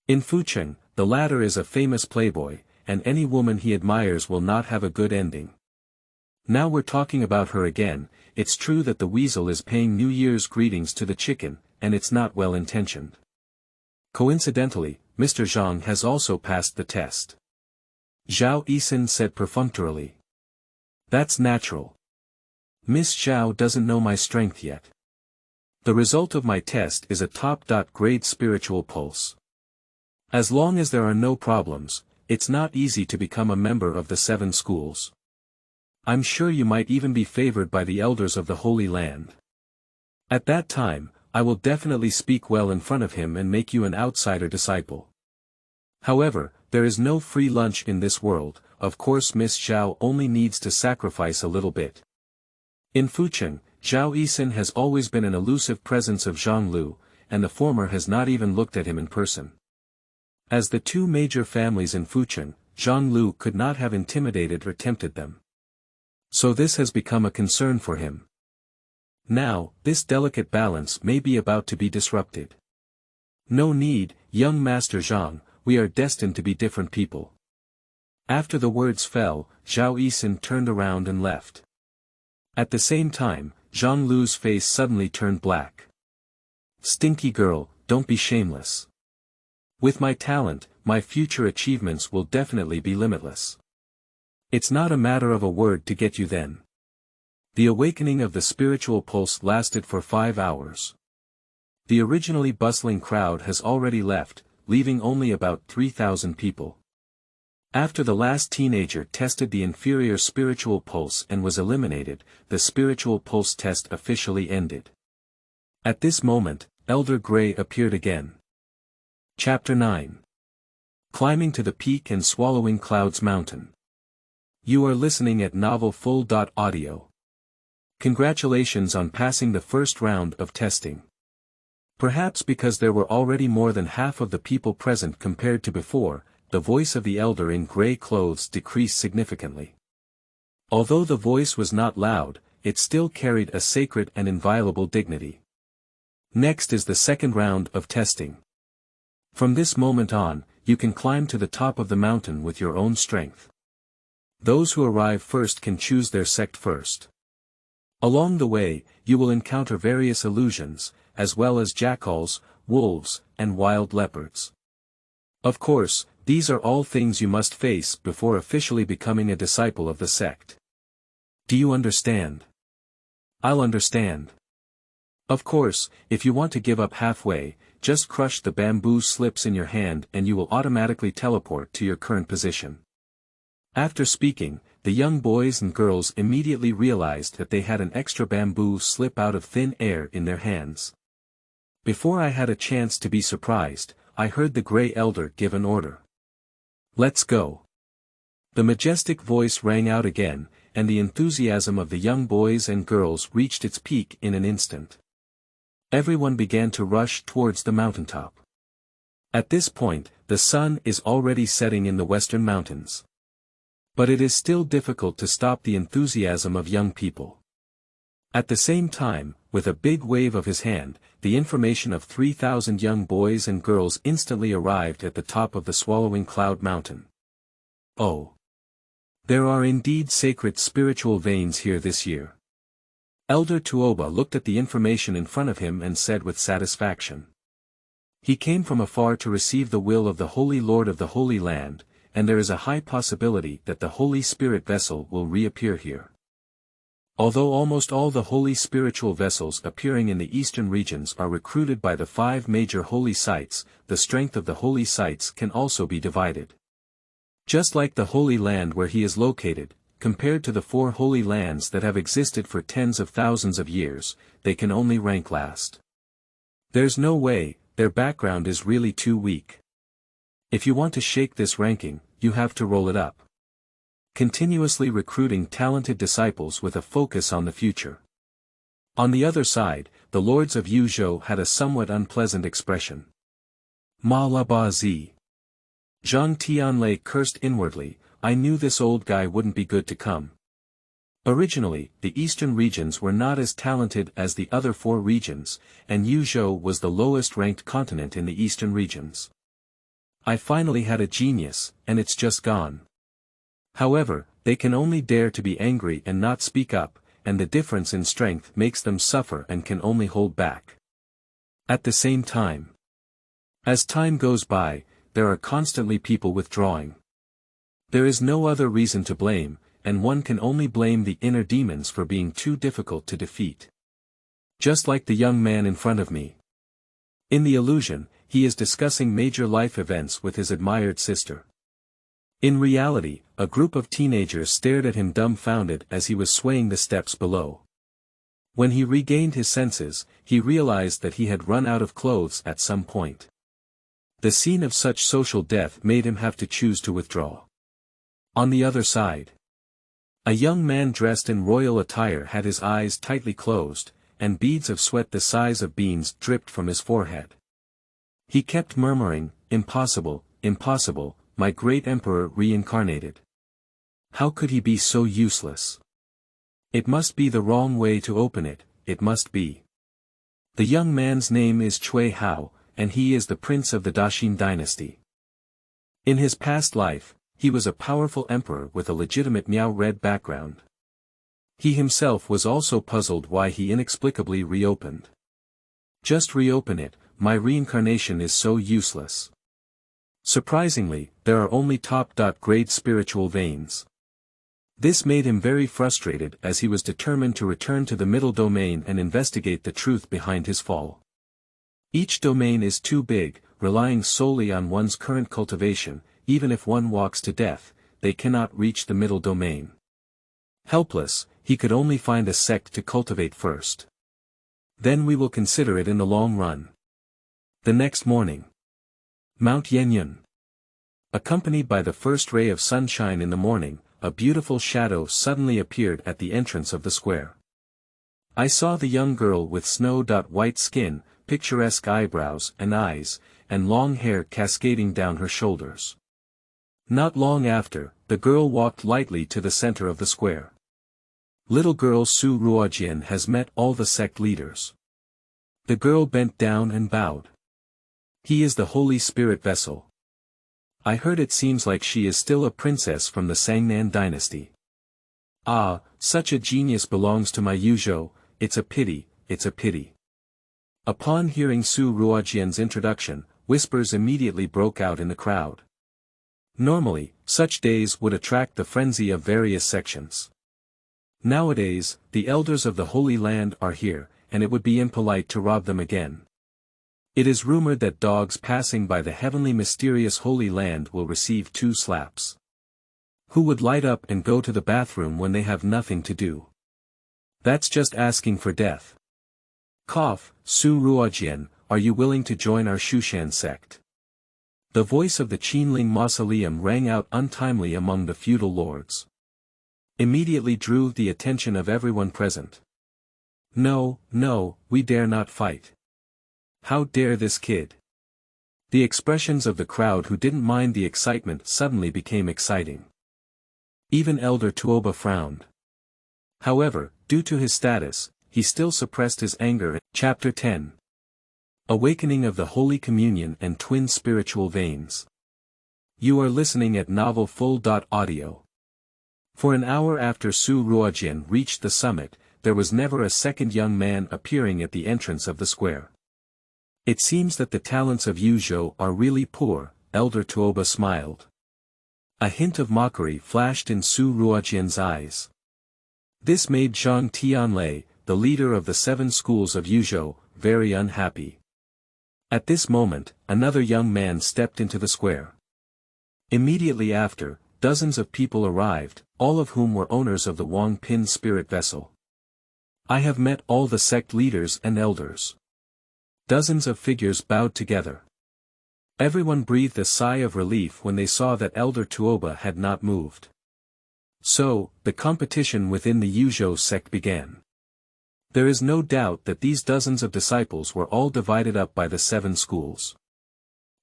In Fucheng, the latter is a famous playboy, and any woman he admires will not have a good ending. Now we're talking about her again. It's true that the weasel is paying New Year's greetings to the chicken, and it's not well intentioned. Coincidentally, Mr. Zhang has also passed the test. Zhao Yisin said perfunctorily. That's natural. Miss Xiao doesn't know my strength yet. The result of my test is a top-grade spiritual pulse. As long as there are no problems, it's not easy to become a member of the 7 schools. I'm sure you might even be favored by the elders of the Holy Land. At that time, I will definitely speak well in front of him and make you an outsider disciple. However, there is no free lunch in this world. Of course Miss Xiao only needs to sacrifice a little bit. In Fucheng, Zhao Yisin has always been an elusive presence of Zhang Lu, and the former has not even looked at him in person. As the 2 major families in Fucheng, Zhang Lu could not have intimidated or tempted them. So this has become a concern for him. Now, this delicate balance may be about to be disrupted. No need, young Master Zhang, we are destined to be different people. After the words fell, Zhao Yisin turned around and left. At the same time, Zhang Lu's face suddenly turned black. Stinky girl, don't be shameless. With my talent, my future achievements will definitely be limitless. It's not a matter of a word to get you then. The awakening of the spiritual pulse lasted for 5 hours. The originally bustling crowd has already left, leaving only about 3,000 people. After the last teenager tested the inferior spiritual pulse and was eliminated, the spiritual pulse test officially ended. At this moment, Elder Gray appeared again. Chapter 9. Climbing to the Peak and Swallowing Clouds Mountain. You are listening at novelfull.audio. Congratulations on passing the first round of testing. Perhaps because there were already more than half of the people present compared to before, the voice of the elder in grey clothes decreased significantly. Although the voice was not loud, it still carried a sacred and inviolable dignity. Next is the second round of testing. From this moment on, you can climb to the top of the mountain with your own strength. Those who arrive first can choose their sect first. Along the way, you will encounter various illusions, as well as jackals, wolves, and wild leopards. Of course, these are all things you must face before officially becoming a disciple of the sect. Do you understand? I'll understand. Of course, if you want to give up halfway, just crush the bamboo slips in your hand and you will automatically teleport to your current position. After speaking, the young boys and girls immediately realized that they had an extra bamboo slip out of thin air in their hands. Before I had a chance to be surprised, I heard the Grey Elder give an order. "Let's go." The majestic voice rang out again, and the enthusiasm of the young boys and girls reached its peak in an instant. Everyone began to rush towards the mountaintop. At this point, the sun is already setting in the western mountains. But it is still difficult to stop the enthusiasm of young people. At the same time, with a big wave of his hand, the information of 3,000 young boys and girls instantly arrived at the top of the Swallowing Cloud Mountain. Oh! There are indeed sacred spiritual veins here this year. Elder Tuoba looked at the information in front of him and said with satisfaction. He came from afar to receive the will of the Holy Lord of the Holy Land, and there is a high possibility that the Holy Spirit vessel will reappear here. Although almost all the holy spiritual vessels appearing in the eastern regions are recruited by the 5 major holy sites, the strength of the holy sites can also be divided. Just like the Holy Land where he is located, compared to the 4 holy lands that have existed for tens of thousands of years, they can only rank last. There's no way, their background is really too weak. If you want to shake this ranking, you have to roll it up. Continuously recruiting talented disciples with a focus on the future. On the other side, the lords of Yuzhou had a somewhat unpleasant expression. Ma la ba zi. Zhang Tianlei cursed inwardly, I knew this old guy wouldn't be good to come. Originally, the eastern regions were not as talented as the other 4 regions, and Yuzhou was the lowest ranked continent in the eastern regions. I finally had a genius, and it's just gone. However, they can only dare to be angry and not speak up, and the difference in strength makes them suffer and can only hold back. At the same time, as time goes by, there are constantly people withdrawing. There is no other reason to blame, and one can only blame the inner demons for being too difficult to defeat. Just like the young man in front of me. In the illusion, he is discussing major life events with his admired sister. In reality, a group of teenagers stared at him dumbfounded as he was swaying the steps below. When he regained his senses, he realized that he had run out of clothes at some point. The scene of such social death made him have to choose to withdraw. On the other side, a young man dressed in royal attire had his eyes tightly closed, and beads of sweat the size of beans dripped from his forehead. He kept murmuring, "Impossible, impossible, my great emperor reincarnated. How could he be so useless? It must be the wrong way to open it, it must be." The young man's name is Cui Hao, and he is the prince of the Daxin dynasty. In his past life, he was a powerful emperor with a legitimate Miao red background. He himself was also puzzled why he inexplicably reopened. Just reopen it, my reincarnation is so useless. Surprisingly, there are only top-grade spiritual veins. This made him very frustrated as he was determined to return to the middle domain and investigate the truth behind his fall. Each domain is too big, relying solely on one's current cultivation, even if one walks to death, they cannot reach the middle domain. Helpless, he could only find a sect to cultivate first. Then we will consider it in the long run. The next morning. Mount Yenyun. Accompanied by the first ray of sunshine in the morning, a beautiful shadow suddenly appeared at the entrance of the square. I saw the young girl with snow-white skin, picturesque eyebrows and eyes, and long hair cascading down her shoulders. Not long after, the girl walked lightly to the center of the square. Little girl Su Ruojian has met all the sect leaders. The girl bent down and bowed. He is the Holy Spirit vessel. I heard it seems like she is still a princess from the Sangnan dynasty. Ah, such a genius belongs to my Yuzhou, it's a pity, it's a pity. Upon hearing Su Ruojian's introduction, whispers immediately broke out in the crowd. Normally, such days would attract the frenzy of various sections. Nowadays, the elders of the Holy Land are here, and it would be impolite to rob them again. It is rumored that dogs passing by the heavenly mysterious Holy Land will receive 2 slaps. Who would light up and go to the bathroom when they have nothing to do? That's just asking for death. Cough, Su Ruojian, are you willing to join our Shushan sect? The voice of the Qinling Mausoleum rang out untimely among the feudal lords. Immediately drew the attention of everyone present. No, no, we dare not fight. How dare this kid? The expressions of the crowd who didn't mind the excitement suddenly became exciting. Even Elder Tuoba frowned. However, due to his status, he still suppressed his anger. Chapter 10. Awakening of the Holy Communion and Twin Spiritual Veins. You are listening at Novel Full.audio. For an hour after Su Ruojian reached the summit, there was never a second young man appearing at the entrance of the square. It seems that the talents of Yuzhou are really poor, Elder Tuoba smiled. A hint of mockery flashed in Su Ruojian's eyes. This made Zhang Tianlei, the leader of the 7 schools of Yuzhou, very unhappy. At this moment, another young man stepped into the square. Immediately after, dozens of people arrived, all of whom were owners of the Wang Pin spirit vessel. I have met all the sect leaders and elders. Dozens of figures bowed together. Everyone breathed a sigh of relief when they saw that Elder Tuoba had not moved. So, the competition within the Yuzhou sect began. There is no doubt that these dozens of disciples were all divided up by the 7 schools.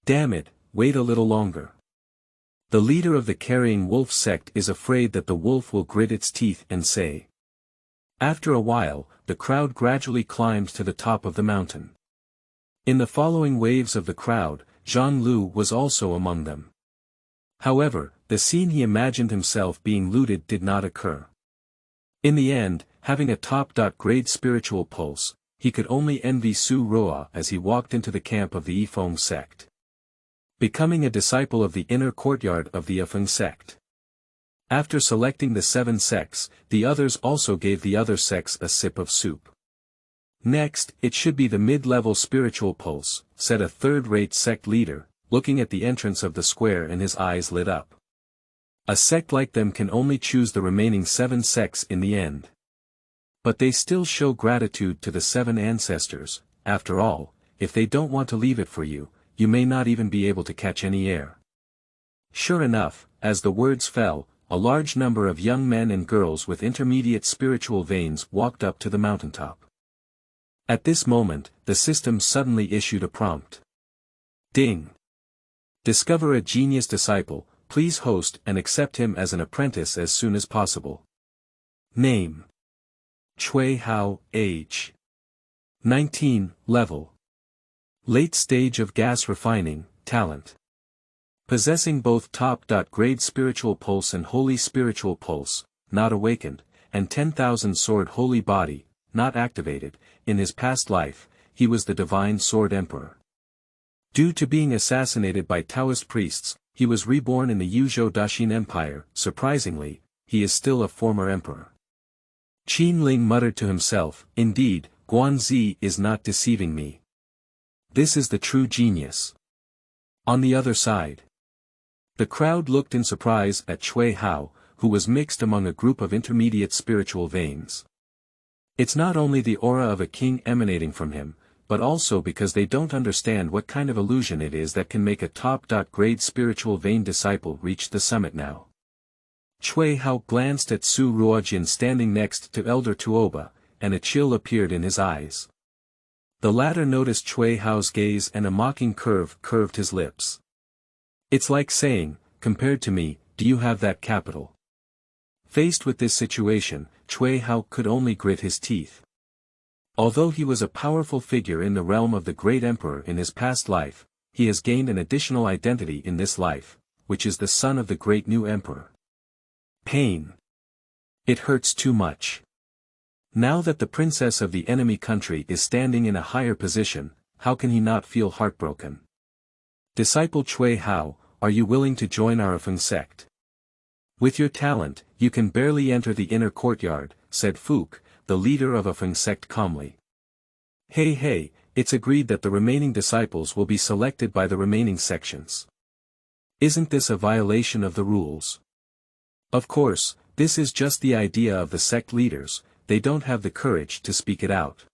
Damn it, wait a little longer. The leader of the Carrying Wolf sect is afraid that the wolf will grit its teeth and say. After a while, the crowd gradually climbed to the top of the mountain. In the following waves of the crowd, Zhang Lu was also among them. However, the scene he imagined himself being looted did not occur. In the end, having a top-grade spiritual pulse, he could only envy Su Ruo as he walked into the camp of the Yifeng sect. Becoming a disciple of the inner courtyard of the Yifeng sect. After selecting the 7 sects, the others also gave the other sects a sip of soup. Next, it should be the mid-level spiritual pulse, said a third-rate sect leader, looking at the entrance of the square and his eyes lit up. A sect like them can only choose the remaining 7 sects in the end. But they still show gratitude to the 7 ancestors. After all, if they don't want to leave it for you, you may not even be able to catch any air. Sure enough, as the words fell, a large number of young men and girls with intermediate spiritual veins walked up to the mountaintop. At this moment, the system suddenly issued a prompt. Ding! Discover a genius disciple, please host and accept him as an apprentice as soon as possible. Name. Chui Hao, age. 19, level. Late stage of gas refining, talent. Possessing both top-grade spiritual pulse and holy spiritual pulse, not awakened, and 10,000 sword holy body, not activated. In his past life, he was the divine sword emperor. Due to being assassinated by Taoist priests, he was reborn in the Yuzhou Daxin Empire. Surprisingly, he is still a former emperor. Qinling muttered to himself, indeed, Guanzi is not deceiving me. This is the true genius. On the other side. The crowd looked in surprise at Chui Hao, who was mixed among a group of intermediate spiritual veins. It's not only the aura of a king emanating from him, but also because they don't understand what kind of illusion it is that can make a top-grade spiritual vein disciple reach the summit now. Chui Hao glanced at Su Ruojian standing next to Elder Tuoba, and a chill appeared in his eyes. The latter noticed Cui Hao's gaze and a mocking curve curved his lips. It's like saying, compared to me, do you have that capital? Faced with this situation, Cui Hao could only grit his teeth. Although he was a powerful figure in the realm of the great emperor in his past life, he has gained an additional identity in this life, which is the son of the great new emperor. Pain. It hurts too much. Now that the princess of the enemy country is standing in a higher position, how can he not feel heartbroken? Disciple Cui Hao, are you willing to join our Feng sect? With your talent, you can barely enter the inner courtyard, said Fuke, the leader of a Feng sect calmly. Hey, it's agreed that the remaining disciples will be selected by the remaining sections. Isn't this a violation of the rules? Of course, this is just the idea of the sect leaders, they don't have the courage to speak it out.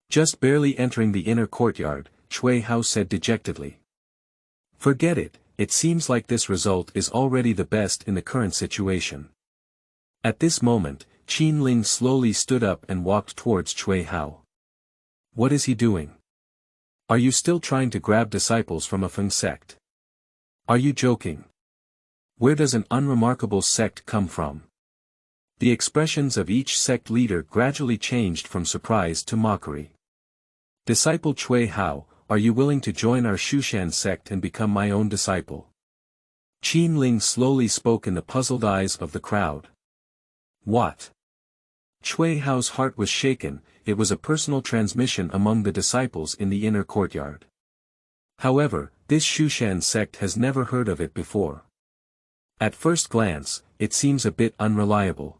Just barely entering the inner courtyard, Cui Hao said dejectedly. Forget it, it seems like this result is already the best in the current situation. At this moment, Qinling slowly stood up and walked towards Cui Hao. What is he doing? Are you still trying to grab disciples from a Feng sect? Are you joking? Where does an unremarkable sect come from? The expressions of each sect leader gradually changed from surprise to mockery. Disciple Cui Hao, are you willing to join our Shushan sect and become my own disciple? Qinling slowly spoke in the puzzled eyes of the crowd. What? Cui Hao's heart was shaken, it was a personal transmission among the disciples in the inner courtyard. However, this Shushan sect has never heard of it before. At first glance, it seems a bit unreliable.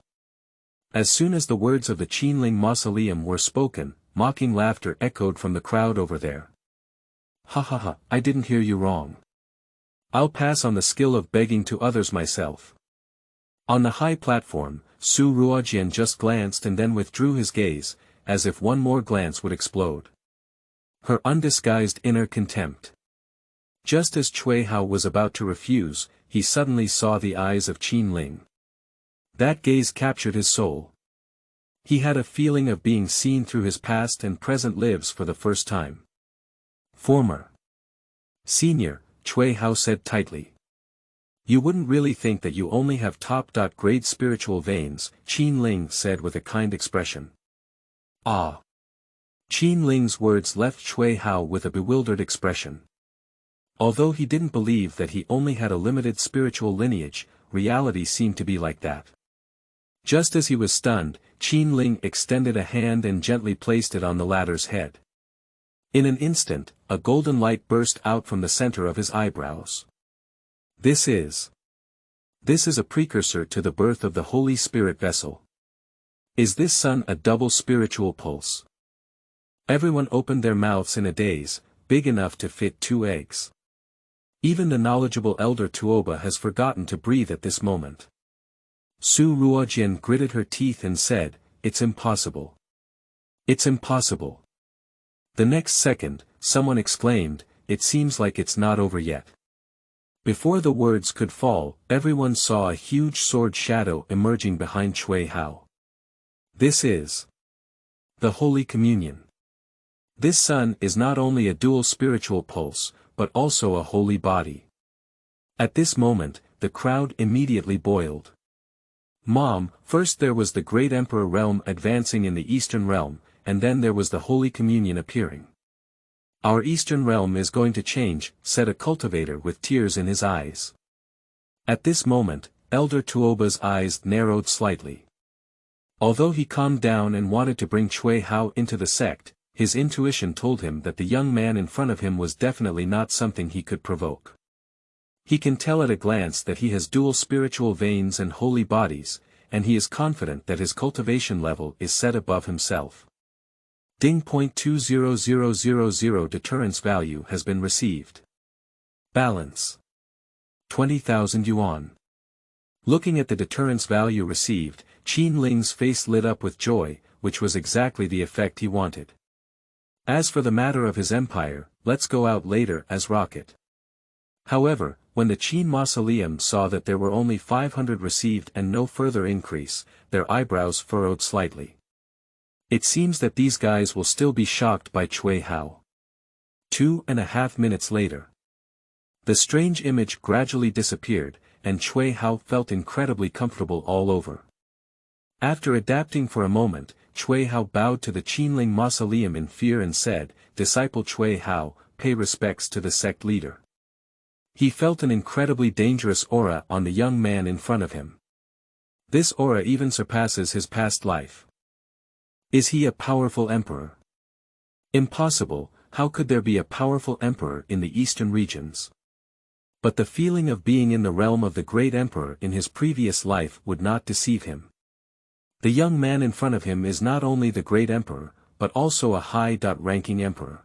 As soon as the words of the Qinling Mausoleum were spoken, mocking laughter echoed from the crowd over there. Ha, I didn't hear you wrong. I'll pass on the skill of begging to others myself. On the high platform, Su Ruojian just glanced and then withdrew his gaze, as if one more glance would explode. Her undisguised inner contempt. Just as Cui Hao was about to refuse, he suddenly saw the eyes of Qinling. That gaze captured his soul. He had a feeling of being seen through his past and present lives for the first time. Former. Senior, Cui Hao said tightly. You wouldn't really think that you only have top-grade spiritual veins, Qinling said with a kind expression. Ah. Qinling's words left Cui Hao with a bewildered expression. Although he didn't believe that he only had a limited spiritual lineage, reality seemed to be like that. Just as he was stunned, Qinling extended a hand and gently placed it on the latter's head. In an instant, a golden light burst out from the center of his eyebrows. This is a precursor to the birth of the Holy Spirit vessel. Is this sun a double spiritual pulse? Everyone opened their mouths in a daze, big enough to fit 2 eggs. Even the knowledgeable elder Tuoba has forgotten to breathe at this moment. Su Ruojian gritted her teeth and said, it's impossible. It's impossible. The next second, someone exclaimed, it seems like it's not over yet. Before the words could fall, everyone saw a huge sword shadow emerging behind Cui Hao. This is the Holy Communion. This sun is not only a dual spiritual pulse, but also a holy body. At this moment, the crowd immediately boiled. Mom, first there was the great emperor realm advancing in the eastern realm, and then there was the Holy Communion appearing. Our eastern realm is going to change, said a cultivator with tears in his eyes. At this moment, Elder Tuoba's eyes narrowed slightly. Although he calmed down and wanted to bring Cui Hao into the sect, his intuition told him that the young man in front of him was definitely not something he could provoke. He can tell at a glance that he has dual spiritual veins and holy bodies, and he is confident that his cultivation level is set above himself. Ding. 20000 deterrence value has been received. Balance. 20,000 yuan. Looking at the deterrence value received, Qinling's face lit up with joy, which was exactly the effect he wanted. As for the matter of his empire, let's go out later as rocket. However, when the Qin Mausoleum saw that there were only 500 received and no further increase, their eyebrows furrowed slightly. It seems that these guys will still be shocked by Cui Hao. 2.5 minutes later. The strange image gradually disappeared, and Cui Hao felt incredibly comfortable all over. After adapting for a moment, Cui Hao bowed to the Qinling Mausoleum in fear and said, "Disciple Cui Hao, pay respects to the sect leader." He felt an incredibly dangerous aura on the young man in front of him. This aura even surpasses his past life. Is he a powerful emperor? Impossible, how could there be a powerful emperor in the eastern regions? But the feeling of being in the realm of the great emperor in his previous life would not deceive him. The young man in front of him is not only the great emperor, but also a high-ranking emperor.